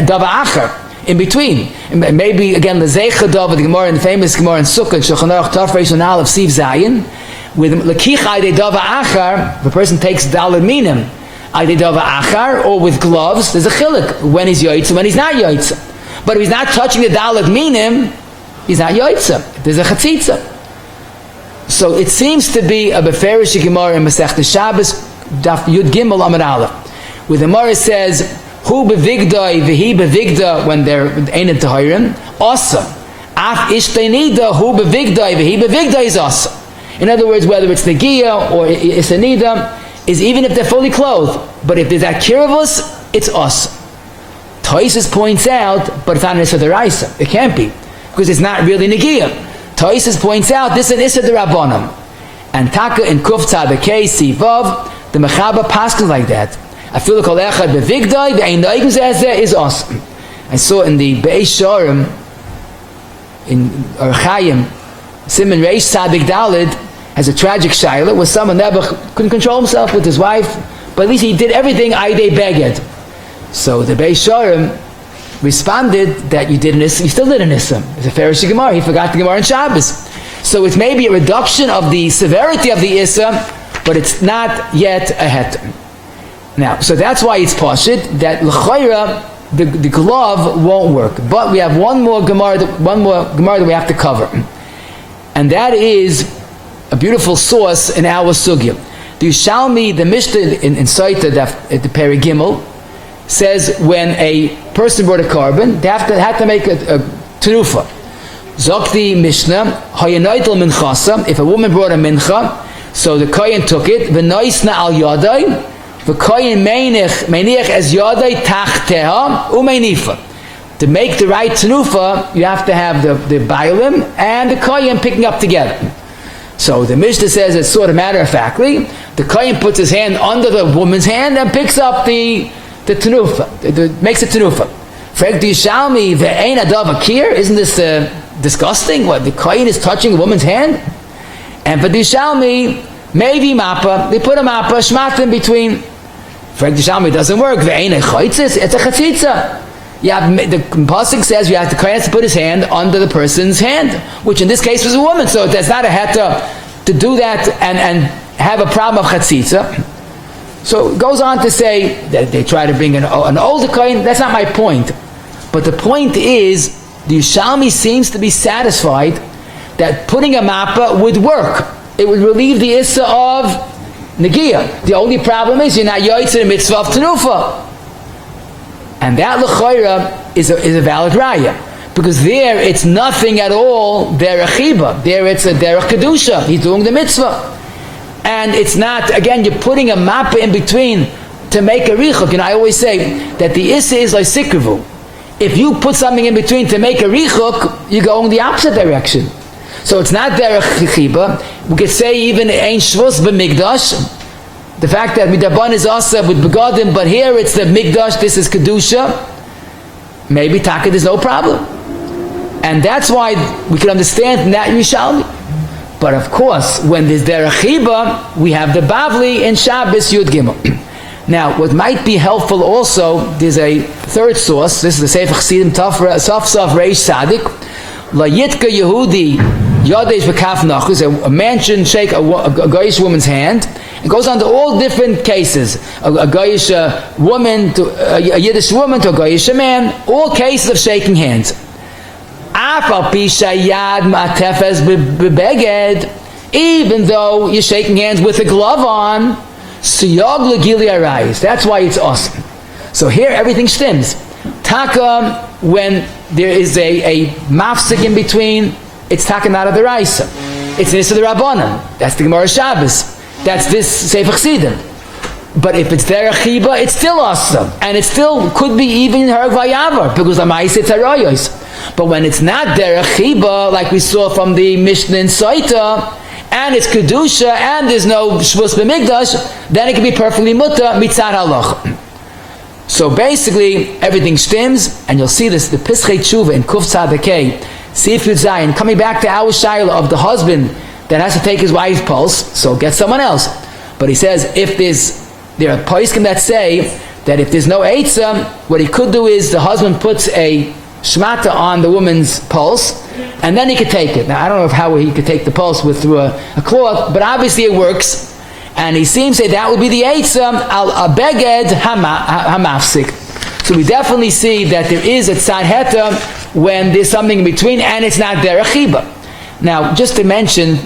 dava acher in between. Maybe again the zeicha dava, the Gemara, in the famous Gemara in Sukkot, Shulchan Aruch Taf Reish and Aleph Siv Zayin, with lekich aydei dava achar, the person takes daled minim aydei dava achar, or with gloves. There's a chilik when he's yoitza and when he's not yoitza. But if he's not touching the daled minim, he's not yoitza. There's a chatzitza. So it seems to be a beferish Gemara in Masechta Shabbos Daf Yud Gimel Amud Aleph, where the Gemara says hu bevigdai v'hi bevigda when they're ain't tahirim awesome. Af ishtei nida hu bevigdai v'hi bevigda is awesome. In other words, whether it's negia or it's a nida, is even if they're fully clothed. But if there's that kirvus, it's awesome. Toisus points out, but it's not an issur deraisa. It can't be because it's not really negia. Toisus points out this is an issur derabbanan. And taka in kuf tzadakei sivav, the mechaba paskin like that. I feel the kol echad bevigdai ve'einoigim zeh is awesome. I saw in the Be'ez Shorim in Archayim, Simon Reish Tzadik Dalid has a tragic shaila where someone never couldn't control himself with his wife, but at least he did everything aydei beged. So the Be'ez Shorim responded that you still did an issur. It's a Pharisee Gemara. He forgot the Gemara in Shabbos. So it's maybe a reduction of the severity of the issur, but it's not yet a heter. Now, so that's why it's pashit that l'chayra the glove won't work. But we have one more gemara that we have to cover. and that is a beautiful source in our sugya. The Yushalmi, the Mishnah in Saita, the Peri Gimel, says when a person brought a carbon, they had to make a terufa. Zokti Mishnah, Hayanaitel Minchasa, if a woman brought a mincha, so the kohen took it, v'noisna al yadai, v'kohen meinich as yadai tachteha umeinifa. To make the right tenufa, you have to have the bailim and the kohen picking up together. So the Mishnah says it's sort of matter-of-factly, the kohen puts his hand under the woman's hand and picks up the tenufa, makes a tenufa. Frek di Yishalmi ve'ein adav akir, isn't this disgusting? What, the kohen is touching a woman's hand? And for the Yishalmi, maybe mappa, they put a mappa, shmat in between. Frek di Yishalmi doesn't work, ve'ein echaitzis, it's a chatzitza. The pasuk says you have the kohen to put his hand under the person's hand, which in this case was a woman, so that's not a heta to do that and have a problem of chatzitza. So it goes on to say that they try to bring an older kohen. That's not my point. But the point is, the Yushalmi seems to be satisfied that putting a mappa would work. It would relieve the issur of negia. The only problem is you're not yoytzer in mitzvah of tenufa. And that l'chayra is a valid raya. Because there it's nothing at all derech חיבה. There it's a derech kedusha. He's doing the mitzvah. And it's not, again, you're putting a mappa in between to make a richuk. And I always say that the issur is like sikrivu. If you put something in between to make a richuk, you're going the opposite direction. So it's not derech חיבה. We could say even ein shvus b'migdash. The fact that midaban is asa with begadim, but here it's the migdash, this is kedusha. Maybe taka, there's no problem. And that's why we can understand that Yishalmi. But of course, when there's derech חיבה, we have the Bavli in Shabbos Yud Gimel. Now, what might be helpful also, there's a third source. This is the Sefer Chassidim Saf Reish Sadik. La Yitka Yehudi Yadesh V'Kaf Nachus. A man shouldn't shake a Goyish woman's hand. It goes on to all different cases. A Goyish woman to a Yiddish woman to a Goyish man. All cases of shaking hands. Even though you're shaking hands with a glove on, that's why it's awesome. So here everything stems. Taka, when there is a mafsik in between, it's taka not of the raisa. It's this of the Rabbanan. That's the Gemara Shabbos. That's this Sefer Chassidim. But if it's derech חיבה, it's still awesome. And it still could be even Harag Vayavar, because the Ma'aseh it's Arayos. But when it's not derech חיבה, like we saw from the Mishnah in Saita, and it's Kedusha, and there's no Shvus B'migdash, then it can be perfectly muta mitzad halach. So basically, everything stems, and you'll see this, the Pischei Tshuva in Kuf Tzadakei, Sif Yud Zayin, coming back to our Shaila of the husband that has to take his wife's pulse, so get someone else. But he says, if there are poskim that say that if there's no eitzah, what he could do is the husband puts a shmata on the woman's pulse, and then he could take it. Now, I don't know how he could take the pulse through a cloth, but obviously it works. And he seems to say that would be the eitzah al beged hamafsik. So we definitely see that there is a tzad heta when there's something in between, and it's not derech חיבה. Now, just to mention,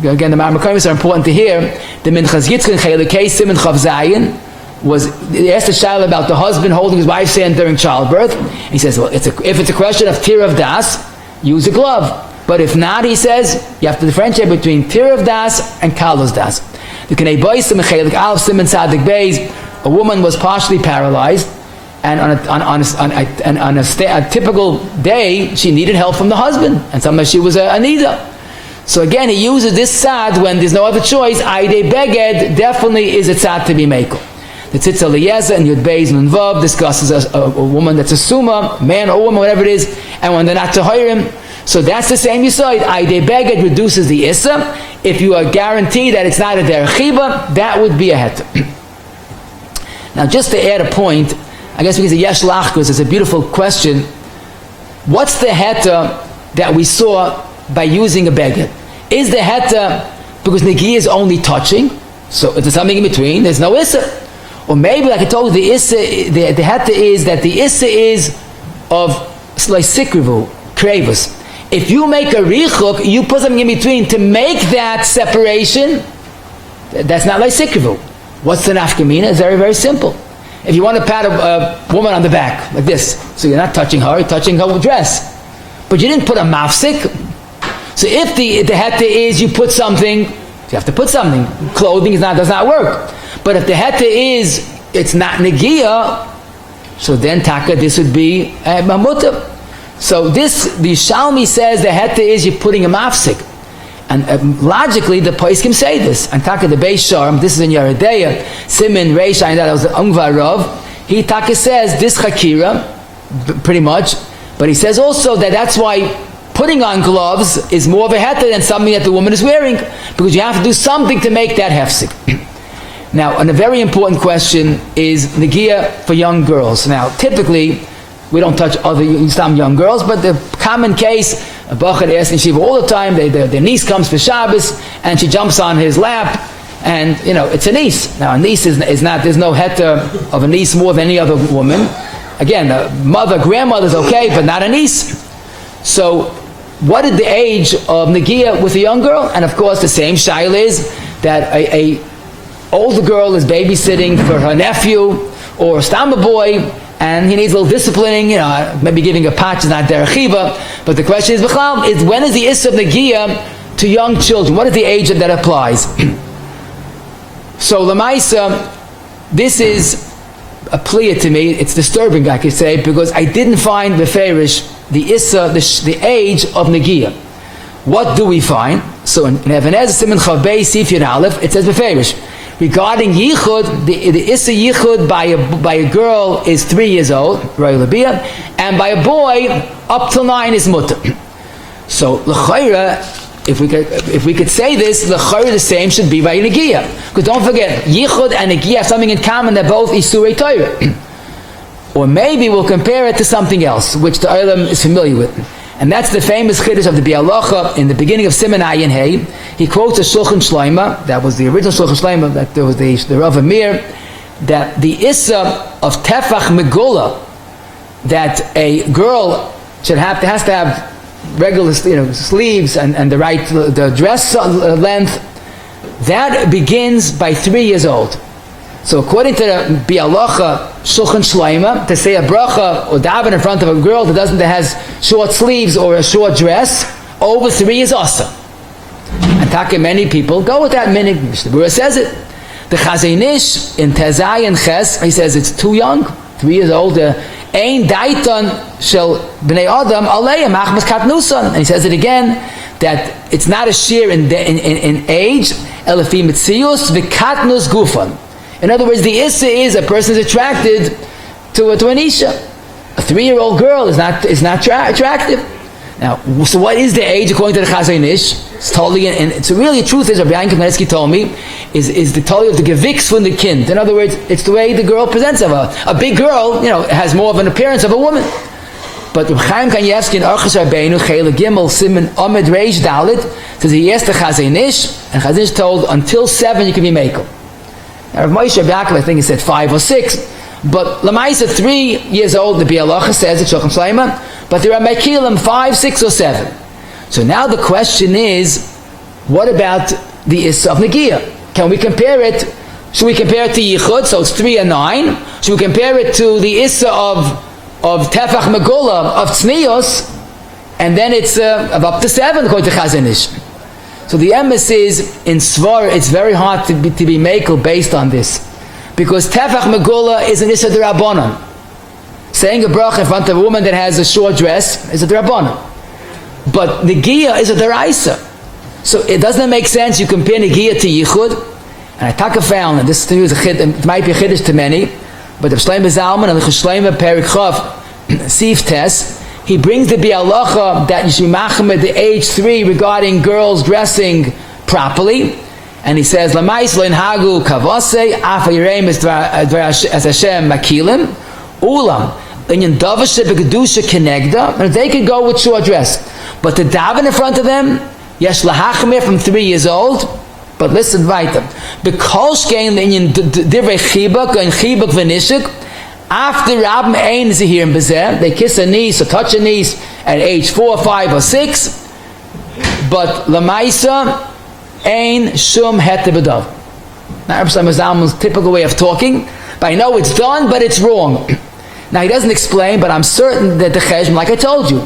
again, the Ma'amakomis are important to hear. The Minchas Yitzchak Chelekei Siman Chav Zayin he asked the Shaila about the husband holding his wife's hand during childbirth. He says, well, if it's a question of tir of das, use a glove. But if not, he says, you have to differentiate between tir of das and kalos das. The Knei Boisim Chelek Aleph Siman Tzadik Beis, a woman was partially paralyzed, and on a typical day, she needed help from the husband, and sometimes she was a nida. So again, he uses this tzad when there's no other choice. Aidei beged definitely is a tzad to be mekel. The Tzitz Eliezer and Yud Beis Nun Vav discusses a woman that's a suma, man or woman, whatever it is, and when they're not to hire him. So that's the same yesod. Aidei beged reduces the issur. If you are guaranteed that it's not a derech חיבה, that would be a heta. Now, just to add a point, I guess because of Yesh Lachkus, it's a beautiful question. What's the heta that we saw by using a beged? Is the heta because negia is only touching, so if there's something in between, there's no issur? Or maybe, like I told you, the heta is that the issur is of like sikrivu, kravus. If you make a richuk, you put something in between to make that separation. That's not like sikrivu. What's the nafkamina? It's very, very simple. If you want to pat a woman on the back, like this, so you're not touching her, you're touching her dress. But you didn't put a mafsik. So if the heta is you put something, you have to put something. Clothing does not work. But if the heta is, it's not negia, so then taka, this would be mamuta. So this, the Shalmi says the heta is you're putting a mafsik. And logically, the poskim say this. And taka the Beis Sharm, this is in Yeridea, Simin Reish, I know that was the Ungva Rav. He taka says this chakira, pretty much. But he says also that that's why putting on gloves is more of a heta than something that the woman is wearing, because you have to do something to make that hefsik. Now, and a very important question is negia for young girls. Now, typically, we don't touch other young girls, but the common case, a bachar asks in Shiva all the time, their niece comes for Shabbos, and she jumps on his lap, and, it's a niece. Now, a niece is not, there's no heta of a niece more than any other woman. Again, a mother, grandmother's okay, but not a niece. So, what is the age of negia with a young girl? And of course, the same shaila is that a older girl is babysitting for her nephew, or a stamba boy, and he needs a little disciplining, maybe giving a patch is not derech חיבה. But the question is, when is the issur of negia to young children? What is the age that applies? So Lamaisa, this is a plea to me. It's disturbing, I could say, because I didn't find beferish the issur, the age of negia. What do we find? So in Even HaEzer Siman Chav Beis Sif Yud Aleph, it says beferish. Regarding yichud, the issur yichud by a girl is 3 years old, and by a boy up till 9 is mutter. So l'chayra, if we could say this, l'chayra the same should be by negia. Because don't forget, yichud and negia have something in common. They're both issurei Torah. Or maybe we'll compare it to something else, which the Olam is familiar with. And that's the famous chiddush of the Bialacha in the beginning of Siman Ayin Hey. He quotes a Shulchan Shleima, that was the original Shulchan Shleima, that there was the Rav Amir, that the issur of tefach megula, that a girl has to have regular sleeves and the right the dress length, that begins by 3 years old. So according to the Bialacha Shulchan Shleima, to say a bracha or daven in front of a girl that has short sleeves or a short dress, over 3 is awesome. And taka many people go with that minig. Mishnah Berurah says it. The Chazon Ish in Tezai and Ches, he says it's too young, 3 years old. Ein daiton shel bnei adam aleim achmas katnusan. And he says it again, that it's not a sheer in age, elefim mitzius v'katnus gufan. In other words, the issur is a person is attracted to an isha. A 3-year-old girl is not attractive. Now, so what is the age according to the Chazon Ish? It's totally, and so really the truth is, Rabbi Yankel told me, is the totally of the geviks from the kind. In other words, it's the way the girl presents herself. A big girl, has more of an appearance of a woman. But Chaim Kanievsky in Orchos Rabbeinu, Chele Gimel, Siman Amid Reish Dalit, says he asked the Chazon Ish, and Chazon Ish told, until 7 you can be mekel. Now, Rav Moshe Yaakov, I think he said 5 or 6. But Lamaisa, 3 years old, the Bialacha says it, Shulchan Shleima, but there are Mekilim 5, 6, or 7. So now the question is, what about the issur of negia? Can we compare it? Should we compare it to yichud, so it's 3 and 9? Should we compare it to the issur of tefach megula, of tznius, and then it's of up to 7 according to Chazon Ish? So the emes is, in Svar, it's very hard to be mekel based on this. Because tefach megula is an issur d'Rabbanan. Saying a bracha in front of a woman that has a short dress is a d'Rabbanan. But negia is a d'Oraisa. So it doesn't make sense you compare negia to yichud. And I taka found, and this is it might be a chiddush to many, but the Shleima Zalman and the Shleima Perik Chav Sif Tes, he brings the Bialacha that you should be machmed the age 3 regarding girls dressing properly. And he says, Lamais lo inhagu kavase, afa yireim as Hashem makilim, ulam, inyan davashe begedusha kenegda, and they could go with short dress. But to daven in front of them, yesh lahachmir from 3 years old, but listen weiter. Because gain inyan divrei chibak and chibak v'nishik, After Rabbi Ein Zehir and Bezeh, they kiss a niece or touch a niece at age 4, 5, or 6, but Lamaisa Ein Shum Het B'Dav. Now, Rabbi Zalman's typical way of talking, but I know it's done, but it's wrong. Now, he doesn't explain, but I'm certain that the Cheshm, like I told you,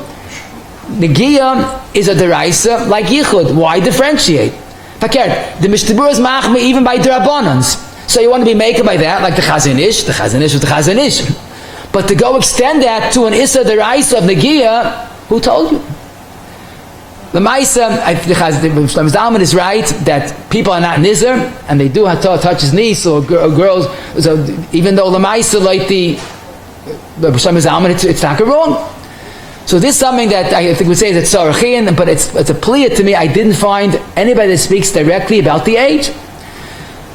Negiya is a deraisa like Yichud. Why differentiate? Fakir, the Mishtabur is machme even by Derabbanans. So you want to be maker by that, like the Chazon Ish with the Chazon Ish. But to go extend that to an Issa deraisa of Negiya, who told you? The Maisa, Shlomo Zalman is right that people are not nizar, and they do have to touch his niece or girls. So even though the Maisa, like the Shlomo Zalman, it's not wrong. So this is something that I think we say is a tzarachin, but it's a plea to me. I didn't find anybody that speaks directly about the age.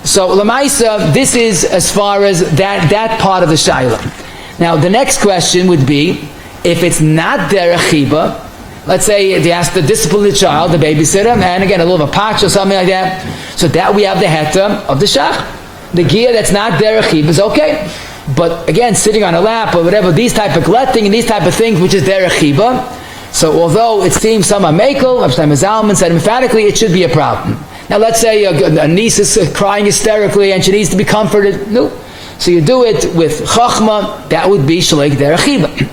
So Lamaisa, this is as far as that part of the shayla. Now the next question would be, if it's not derech חיבה, let's say they ask to discipline the child, the babysitter, and again a little of a patch or something like that, so that we have the heta of the shach. The gear that's not derech חיבה is okay. But again, sitting on a lap or whatever, these type of gletting and these type of things, which is derech חיבה. So although it seems some are makel, Shlomo Zalman said emphatically it should be a problem. Now let's say a niece is crying hysterically and she needs to be comforted. No. So you do it with chachma, that would be shleik derech חיבה.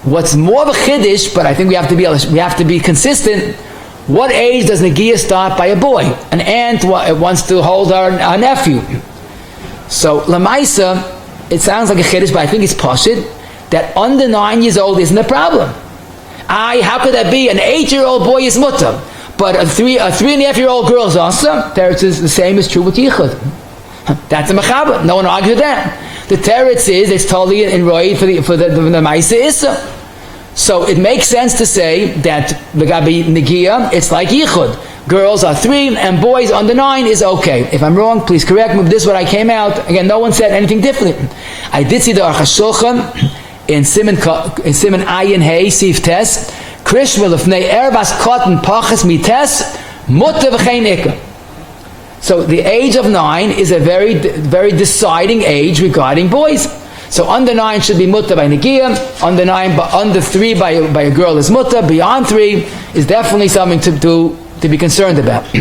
What's more of a chiddush, but I think we have to be consistent. What age does Negiya start by a boy? An aunt wants to hold her nephew. So Lamaisa, it sounds like a chiddush, but I think it's pashut that under 9 years old isn't a problem. How could that be? An 8-year-old boy is mutter, but a 3.5-year-old girl is also. Teretz is the same is true with Yichud. That's a mechaber. No one argues with that. The teretz is it's totally in roid for the Maisa Issa. So it makes sense to say that the Gabi Negiya, it's like Yichud. Girls are 3 and boys under 9 is okay. If I'm wrong, please correct me. This is what I came out. Again, no one said anything different. I did see the Aruch HaShulchan in Siman Ayin Hey Sif Tes. Krishma Lefnei Erbas Cotton Pachas Mites Mutter V'chein Ikka. So the age of 9 is a very, very deciding age regarding boys. So under 9 should be mutter by Negiya, under 9, but under 3 by a girl is mutter, beyond 3 is definitely something to be concerned about.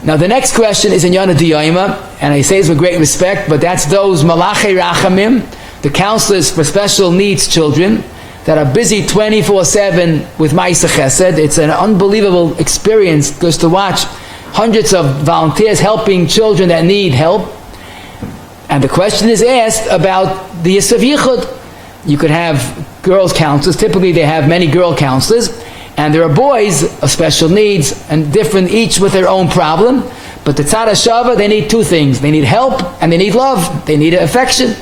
Now the next question is in Yana Diyayma, and I say this with great respect, but that's those Malachei Rachamim, the counselors for special needs children, that are busy 24/7 with Ma'aseh Chesed. It's an unbelievable experience just to watch hundreds of volunteers helping children that need help. And the question is asked about the issur of Yichud. You could have girls counselors. Typically they have many girl counselors. And there are boys of special needs and different, each with their own problem. But the Tzad HaShava, they need 2 things. They need help and they need love. They need affection.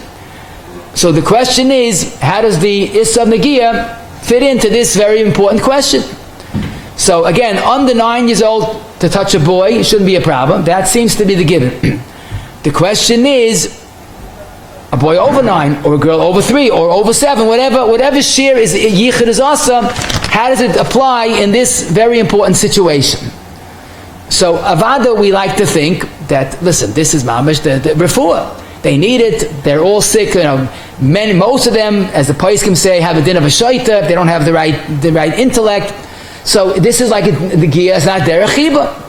So the question is, how does the issur of Negiya fit into this very important question? So again, under 9 years old to touch a boy shouldn't be a problem. That seems to be the given. The question is, a boy over 9, or a girl over 3, or over 7, whatever shear is Yichud is awesome, how does it apply in this very important situation? So Avada, we like to think that, listen, this is mamash the refuah. They need it. They're all sick. Most of them, as the poskim say, have a din of a shaita. They don't have the right intellect. So this is like the Negiya is not derech חיבה.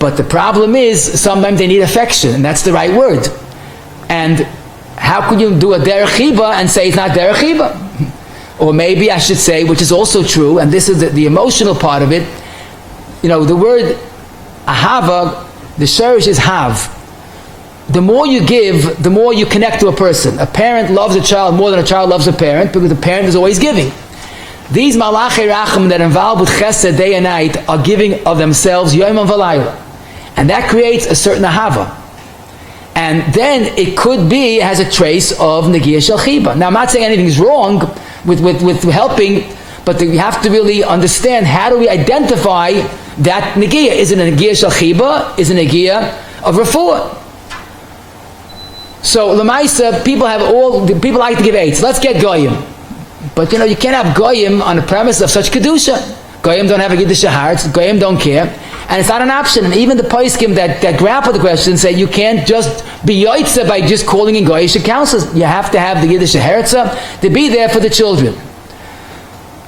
But the problem is sometimes they need affection, and that's the right word. And how could you do a derech חיבה and say it's not derech חיבה? Or maybe I should say, which is also true, and this is the emotional part of it. The word ahava, the sherish is hav. The more you give, the more you connect to a person. A parent loves a child more than a child loves a parent, because the parent is always giving. These malachei racham that involve with chesed day and night are giving of themselves yom and v'layla, and that creates a certain ahava. And then it could be, it has a trace of negia shel חיבה. Now I'm not saying anything is wrong with helping, but we have to really understand, how do we identify that negia? Is it a negia shel חיבה? Is it a negia of refuah? So Lamaisa, people like to give eights. Let's get goyim, but you can't have goyim on the premise of such kedusha. Goyim don't have a kedusha hearts. Goyim don't care, And it's not an option. And even the poskim that grapple the question say you can't just be yoitza by just calling in goyish counselors. You have to have the Yiddish heretza to be there for the children.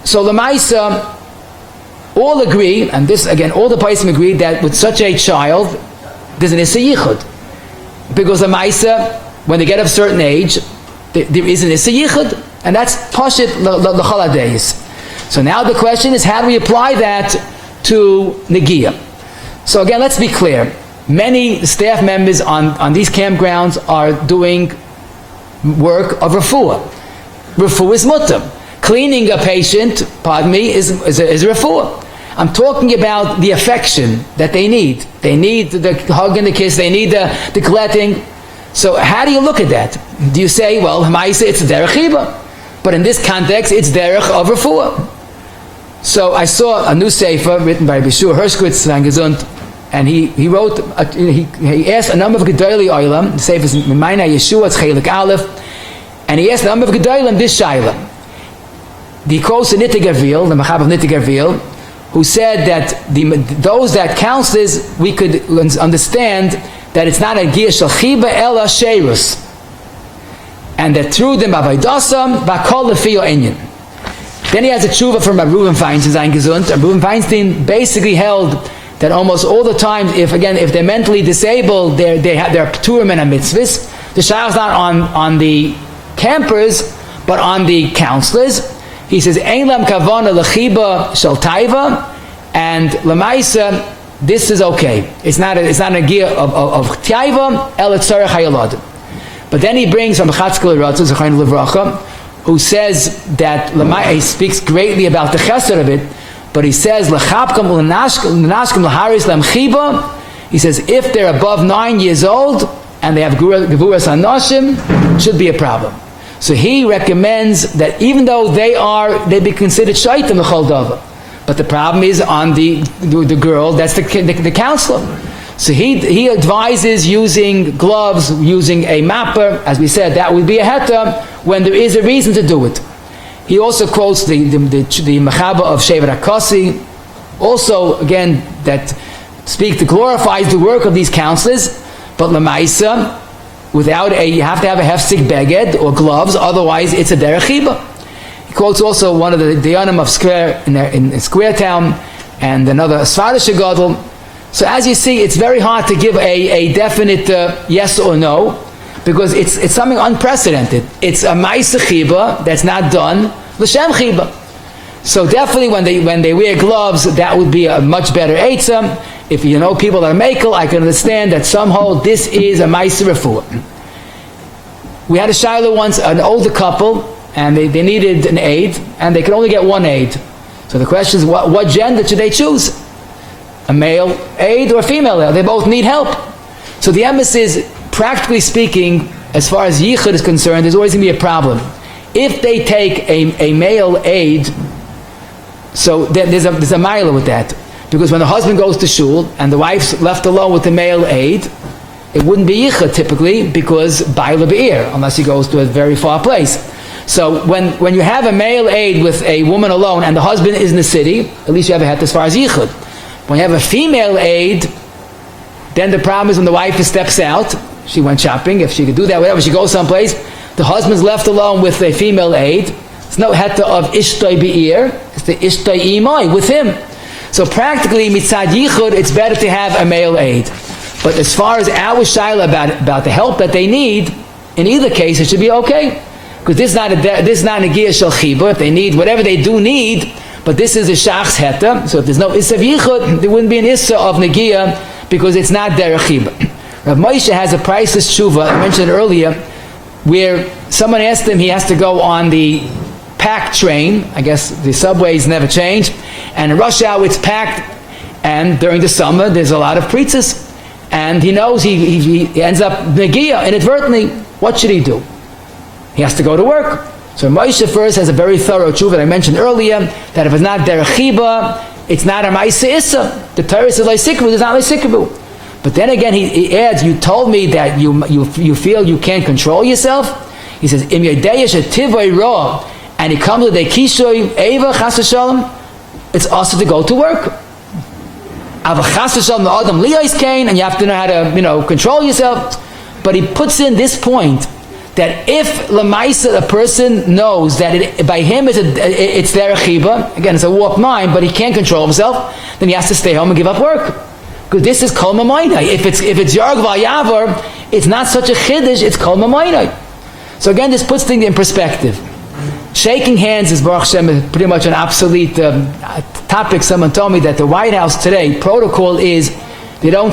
So Lamaisa, all agree, and this again, all the poskim agree that with such a child, there's an issur yichud. Because Lamaisa, when they get of a certain age, there is an issur yichud. And that's pashit l'chol days. So now the question is, how do we apply that to Negiya? So again, let's be clear. Many staff members on these campgrounds are doing work of refuah. Refuah is mutter. Cleaning a patient, pardon me, is refuah. I'm talking about the affection that they need. They need the hug and the kiss. They need the collecting. So how do you look at that? Do you say, well, Hamaisa, it's derech חיבה. But in this context, it's derech of refuah. So I saw a new sefer written by Bishur Hershkowitz Gesund, and he wrote, he asked a number of Gedolei Olam, the sefer is Memayna Yeshua, it's Chelik Aleph, and he asked a number of Gedolei this shaila. He quotes the Nittigervil, the Machab of Nittigervil, who said that those that counsels, we could understand that it's not a Negiya shel חיבה ela sheirus, and that through them בעבידתיה והכל לפי העניין. Then he has a tshuva from Rabbi Feinstein Gesund. Rabbi Feinstein basically held that almost all the time, if they're mentally disabled, they're pturim and mitzvahs. The shayla is not on the campers, but on the counselors. He says, "Ein lam kavana lechiba shel taiva," and lemaisa, this is okay. It's not a negia of taiva el tzarech hayalad. But then he brings from Chatzkel Ratzos Zechaynu Livracha, who says that he speaks greatly about the chesed of it, but he says l'chapkam l'nashkim l'haris lam חיבה. He says if they're above 9 years old and they have gevuras anoshim, should be a problem. So he recommends that even though they be considered shaitim l'chol davar, but the problem is on the girl, that's the counselor. So he advises using gloves, using a mapper. As we said, that would be a heta when there is a reason to do it. He also quotes the mechaba of Shevet HaKosi, also again that glorifies the work of these counselors, but lemaisa, you have to have a hefsik beged or gloves, otherwise it's a derech חיבה. He quotes also one of the dayanim of Square in Square Town, and another Svardish Gadol. So as you see, it's very hard to give a definite yes or no, because it's something unprecedented. It's a ma'aseh חיבה that's not done l'shem חיבה. So definitely when they wear gloves, that would be a much better eitzah. If you know people that are makel, I can understand that some hold this is a ma'aseh refuah. We had a shiloh once, an older couple, and they needed an aid, and they could only get one aid. So the question is, what gender should they choose? A male aid or a female aid? They both need help. So the emphasis is, practically speaking, as far as yichud is concerned, there's always going to be a problem. If they take a male aid, so there's a mila with that. Because when the husband goes to shul and the wife's left alone with the male aid, it wouldn't be yichud typically, because baila be'ir, unless he goes to a very far place. So when you have a male aid with a woman alone and the husband is in the city, at least you have a het as far as yichud. When you have a female aid, then the problem is when the wife steps out, she went shopping, if she could do that, whatever, she goes someplace, the husband's left alone with a female aid. It's no heta of ishtoi be'ir, it's the ishtoi imai, with him. So practically, mitzad yichud, it's better to have a male aid. But as far as our shaila about the help that they need, in either case, it should be okay. Because this is not negia shel חיבה. If they need whatever they do need, but this is a shach's heta, so if there's no issur of yichud, there wouldn't be an issur of negia, because it's not derech חיבה. Rav Moshe has a priceless tshuva, I mentioned earlier, where someone asked him, he has to go on the packed train, I guess the subways never change, and in rush hour it's packed, and during the summer there's a lot of pretzes, and he knows he ends up negia inadvertently. What should he do? He has to go to work. So Moshe first has a very thorough tshuva that I mentioned earlier, that if it's not derech חיבה, it's not a ma'aseh issur. The Torah says leisikru, it's not leisikru. But then again he adds, you told me that you feel you can't control yourself. He says, im yodei shetivoi ra, and he comes with a kishoy eva chas v'shalom, it's also to go to work. avachas v'shalom adam liyos kain, and you have to know how to, control yourself. But he puts in this point that if lemaisa a person knows that by him it's their חיבה, again it's a warped mind, but he can't control himself, then he has to stay home and give up work. Because this is kol mamayna. If it's yarg v'yavar, it's not such a chiddush, it's kol mamayna. So again, this puts things in perspective. Shaking hands is Baruch Hashem pretty much an obsolete topic. Someone told me that the White House today protocol is they don't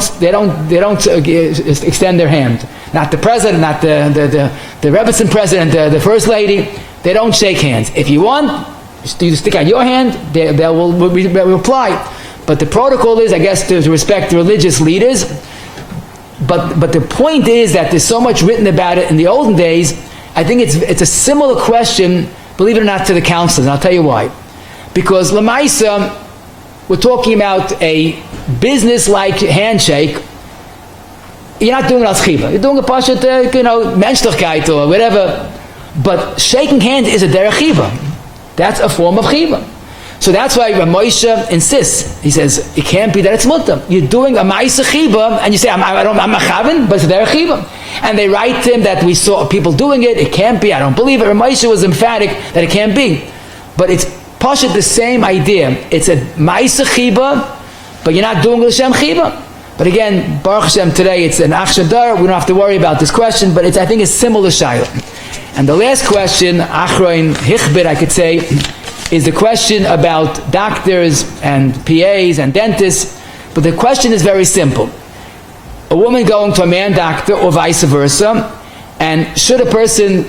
extend their hand. Not the president, not the Rebbetzin president, the first lady. They don't shake hands. If you want, you stick out your hand. They will reply. But the protocol is, I guess, to respect the religious leaders. But the point is that there's so much written about it in the olden days. I think it's a similar question, believe it or not, to the counselors. And I'll tell you why. Because Lamaisa, we're talking about a business-like handshake. You're not doing it as חיבה. You're doing a pashat, menschlichkeit or whatever. But shaking hands is a derech חיבה. That's a form of חיבה. So that's why Moshe insists. He says, it can't be that it's mutter. You're doing a ma'isa חיבה, and you say, I'm a chavin, but it's a derech חיבה. And they write to him that we saw people doing it. It can't be. I don't believe it. Moshe was emphatic that it can't be. But it's pashat the same idea. It's a ma'isa חיבה, but you're not doing l'shem חיבה. But again, Baruch Hashem, today it's an achshadar. We don't have to worry about this question, but I think it's similar shayla. And the last question, achroin hichbit, I could say, is the question about doctors and PAs and dentists. But the question is very simple. A woman going to a man doctor or vice versa, and should a person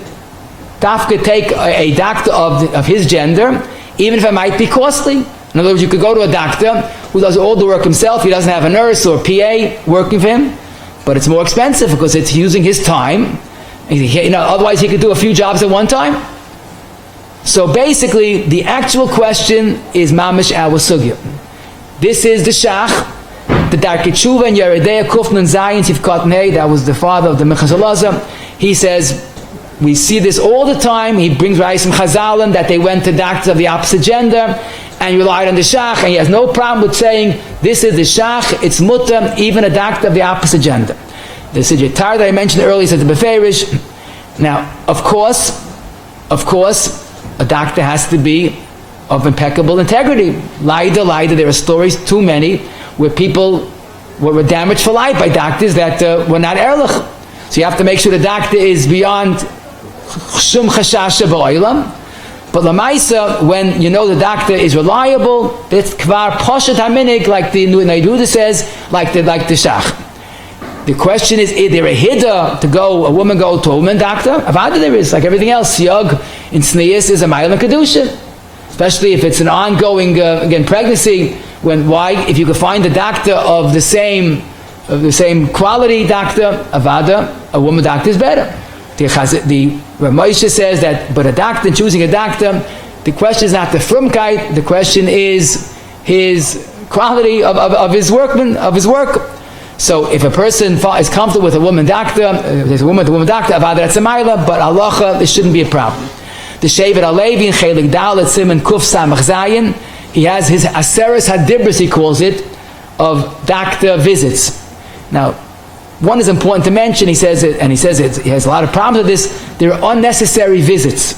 dafka take a doctor of his gender, even if it might be costly? In other words, you could go to a doctor who does all the work himself. He doesn't have a nurse or PA working for him, but it's more expensive because it's using his time. Otherwise he could do a few jobs at one time. So basically, the actual question is mamish our sugya. This is the shach, the Darkei Tshuva and Yeridea Kufnun Zayin Tivkat Nei. That was the father of the Minchas Elazar. He says, we see this all the time. He brings Rayis from Chazalim that they went to doctors of the opposite gender and relied on the shach, and he has no problem with saying this is the shach, it's mutter, even a doctor of the opposite gender. The Sijitar that I mentioned earlier says the Beferish. Now, of course, a doctor has to be of impeccable integrity. Laida, there are stories, too many, where people were damaged for life by doctors that were not erlich. So you have to make sure the doctor is beyond shum chashash ba'olam. But lamaisa, when you know the doctor is reliable, it's kvar poshet haminig, like the Negiya says, like the shach. The question is there a hida to a woman go to a woman doctor? Avada there is, like everything else. Siyog in Sneis is a mile and kedusha, especially if it's an ongoing pregnancy. If you could find a doctor of the same quality doctor, avada, a woman doctor is better. The Moshe says that, but a doctor choosing a doctor, the question is not the frumkeit, the question is his quality of his workman, of his work. So if a person is comfortable with a woman doctor, there's a woman doctor, that's a maila, but halacha, this shouldn't be a problem. The Shevet Alevi in Chelik Dalet Siman Kuf Samach Zayin, he has his Aseres Hadibris, he calls it, of doctor visits. Now, one is important to mention, he says he has a lot of problems with this. There are unnecessary visits.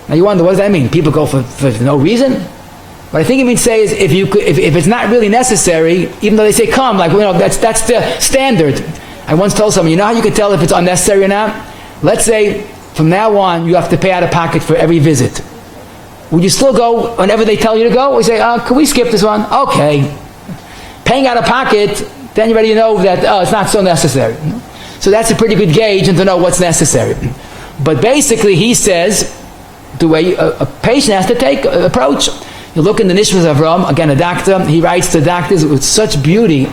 Now you wonder, what does that mean? People go for no reason? What I think it means to say is, if it's not really necessary, even though they say come, that's the standard. I once told someone, you know how you can tell if it's unnecessary or not? Let's say, from now on, you have to pay out of pocket for every visit. Would you still go whenever they tell you to go? Or you say, can we skip this one? Okay. Paying out of pocket, then you already know that, it's not so necessary. So that's a pretty good gauge and to know what's necessary. But basically, he says, the way a patient has to take approach. You look in the Nishmas of Ram, again a doctor, he writes to doctors with such beauty,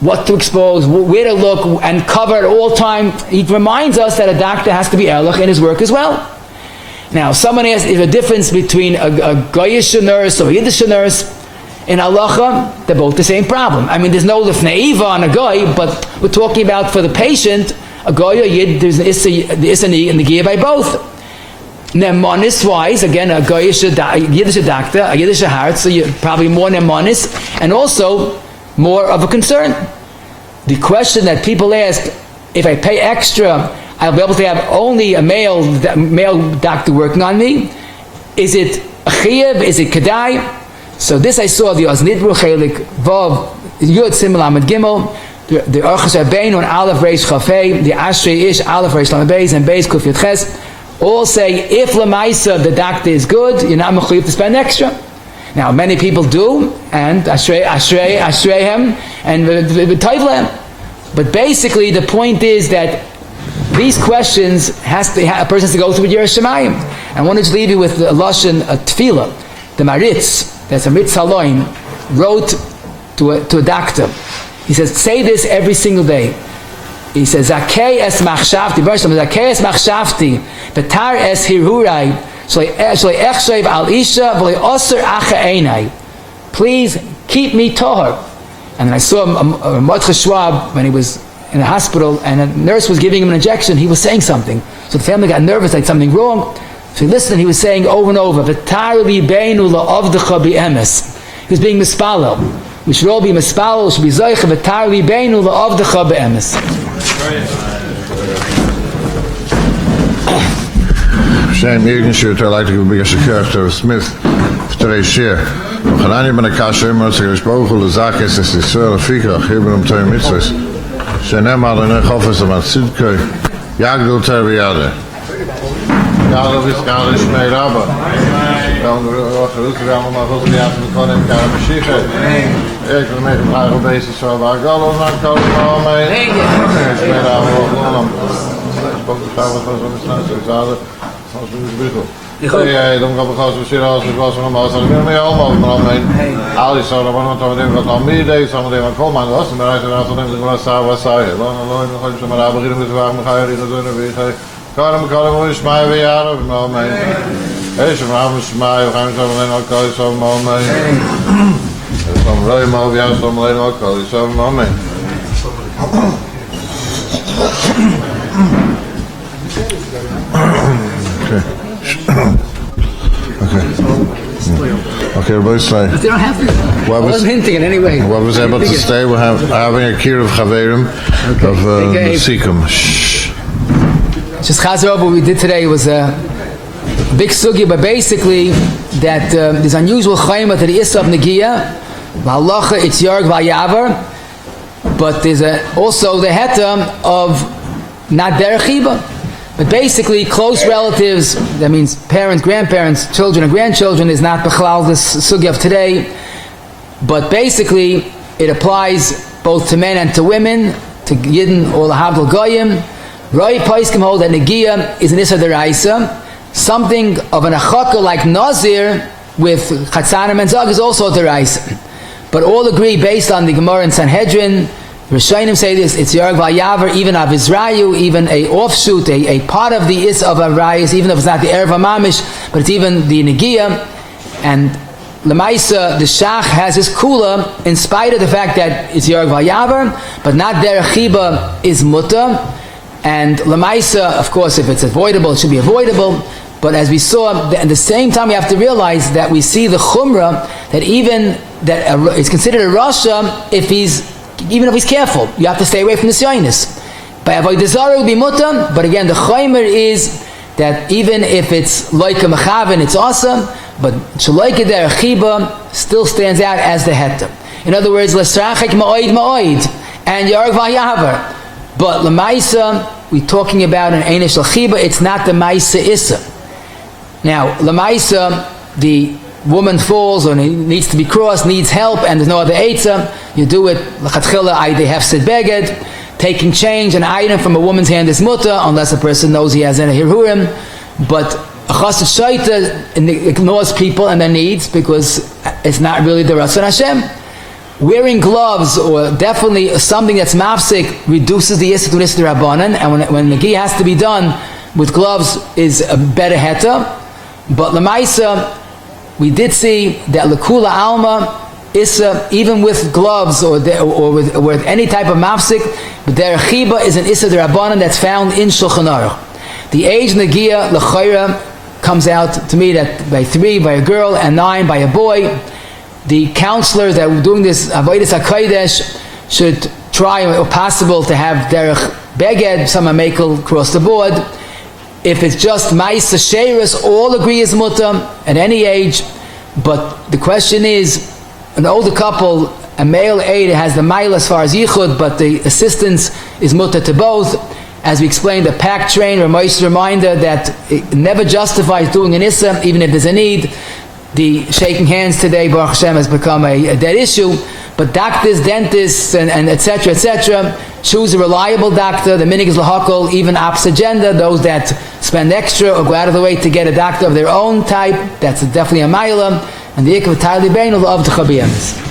what to expose, where to look, and cover at all time. He reminds us that a doctor has to be erlich in his work as well. Now, someone asks, is a difference between a Goyish nurse or a Yiddish nurse? In halacha, they're both the same problem. I mean, there's no lifneiva on a goy, but we're talking about for the patient, a goy or yid, there's an issur and negia by both. Nemonis wise, again, a Yiddish doctor, a Yiddish heart, so you're probably more nemonis. And also, more of a concern. The question that people ask, if I pay extra, I'll be able to have only a male doctor working on me. Is it a chiyuv? Is it kedai? So this I saw the Oznidru Chelik Vav Yud Simul Amud Gimel, the Orchos Rabbeinu and Aleph Reish Chafei, the Ashrei Ish Aleph Reish Lamed Beis and Beis Kuf Yud Ches, all say if Lamaisa the doctor is good, you're not mechuyev to spend extra. Now many people do, and Ashrei him and v'toivle him. But basically the point is that these questions a person has to go through with Yiras Shamayim. I want to just leave you with the Lashon Tefillah. The Maritz, that's a Mitz Haloim, wrote to a doctor. He says, say this every single day. He says, Zakei es machshavti, Zakei es machshavti, betar es hirhurai, shloi echshev al isha, v'loi osir acha einai. Please keep me tohar. And I saw a Mordechai Schwab when he was in the hospital, and a nurse was giving him an injection. He was saying something, so the family got nervous, like something wrong. So he listened. He was saying over and over, "V'tar libeinu la'avdecha bi'emes." He was being mispalel. We should all be mispalel. We should be zoich. V'tar libeinu la'avdecha bi'emes. Shame issur I'd like to give a big character of Smith for today's share. Chanani ben Akasha immer zu gesprochen Zakes es issur Fika Chibur Toy Mitzvos. Shenemar in Chofes am Tzidkei Yagdul Terviade. Yagdul Viskal Shmei Rabba. Dan Rosh Hashanah maar goed die avond kon in Kara Mashiach. Ik wil met vragen bezig zo waar Gallo naar komen maar mee. Shmei Rabba gewoon. Spok de vrouw van zo'n snaas zouden. Als we dus beginnen. Ja, dan gaan we gaan zo zien als het was nog maar als we mee allemaal maar mee. Al die zouden we nog dan wat dan meer deze dan we komen aan was maar als we dan denk ik wel samen zijn. Dan gaan we maar beginnen met waar we gaan hier doen weer. Kan we smaaien weer jaren maar mee. Is er maar smaaien gaan we zo alleen elkaar zo maar mee. Dan alleen maar weer zo alleen elkaar zo maar mee. Okay, everybody stay. They don't have to. I wasn't hinting in any way. What was able to stay? We're having a kir of chaverim of Sikum. Just chazer what we did today was a big sugi, but basically that there's unusual chayma to the issur of negia, v'halacha it's yarg v'yavar, but there's also the heta of not derech חיבה. But basically, close relatives, that means parents, grandparents, children, and grandchildren, is not b'chalal this sugi of today. But basically, it applies both to men and to women, to Yidden or Lahavdal Goyim. Roi Paiskim hold that Negiya is an issur deraisa. Something of an achaka like Nazir with Chatzanim and Zag is also deraisa. But all agree based on the Gemara in Sanhedrin. Rishonim say this, it's Yarg V'Yavar, even of Israyu, even a offshoot, a part of the Is of Arayis, even if it's not the Erev HaMamish, but it's even the Negiya. And Lemaisa, the Shach has his kula, in spite of the fact that it's Yarg V'Yavar, but not Derech חיבה is Muta. And Lemaisa, of course, if it's avoidable, it should be avoidable. But as we saw, at the same time we have to realize that we see the Chumrah, that even that it's considered a Rasha even if he's careful. You have to stay away from the Sionis. By avoiding it will be muta, but again the chaymer is that even if it's like a mechaven, it's awesome, but shaloike derech חיבה still stands out as the heta. In other words, l'srachek ma'oid and yarg v'yavar. But l'maisa, we're talking about an einish l'chiba, it's not the maisa issa. Now, l'maisa, the woman falls or needs to be crossed, needs help, and there's no other eitzah, you do it, l'chatchila, they have sid beged, taking change, an item from a woman's hand is muta, unless a person knows he has a hirhurim, but a chassid shaita ignores people and their needs, because it's not really the Ratzon Hashem. Wearing gloves, or definitely something that's mafsik, reduces the issur to issur rabbanan, and when negia has to be done with gloves is a better heta, but l'maisa, we did see that lekula alma issa, even with gloves or with any type of mafsik, but derech חיבה is an issur d'Rabbanan that's found in Shulchan Aruch. The age negia l'chayra comes out to me that by 3 by a girl and 9 by a boy. the counselors that were doing this Avodas HaKodesh should try, if possible, to have derech beged, some makel across the board. If it's just ma'isa sheirus, all agree is mutter at any age. But the question is, an older couple, a male aide has the mile as far as yichud, but the assistance is mutter to both. As we explained, the pack train or moist reminder that it never justifies doing an issa, even if there's a need. The shaking hands today, Baruch Hashem, has become a dead issue. But doctors, dentists, and etc., etc., choose a reliable doctor. The minig is lahakol, even opposite gender, those that spend extra or go out of the way to get a doctor of their own type. That's definitely a ma'ila. And the Yakov Tali Bein of the Chabiyams.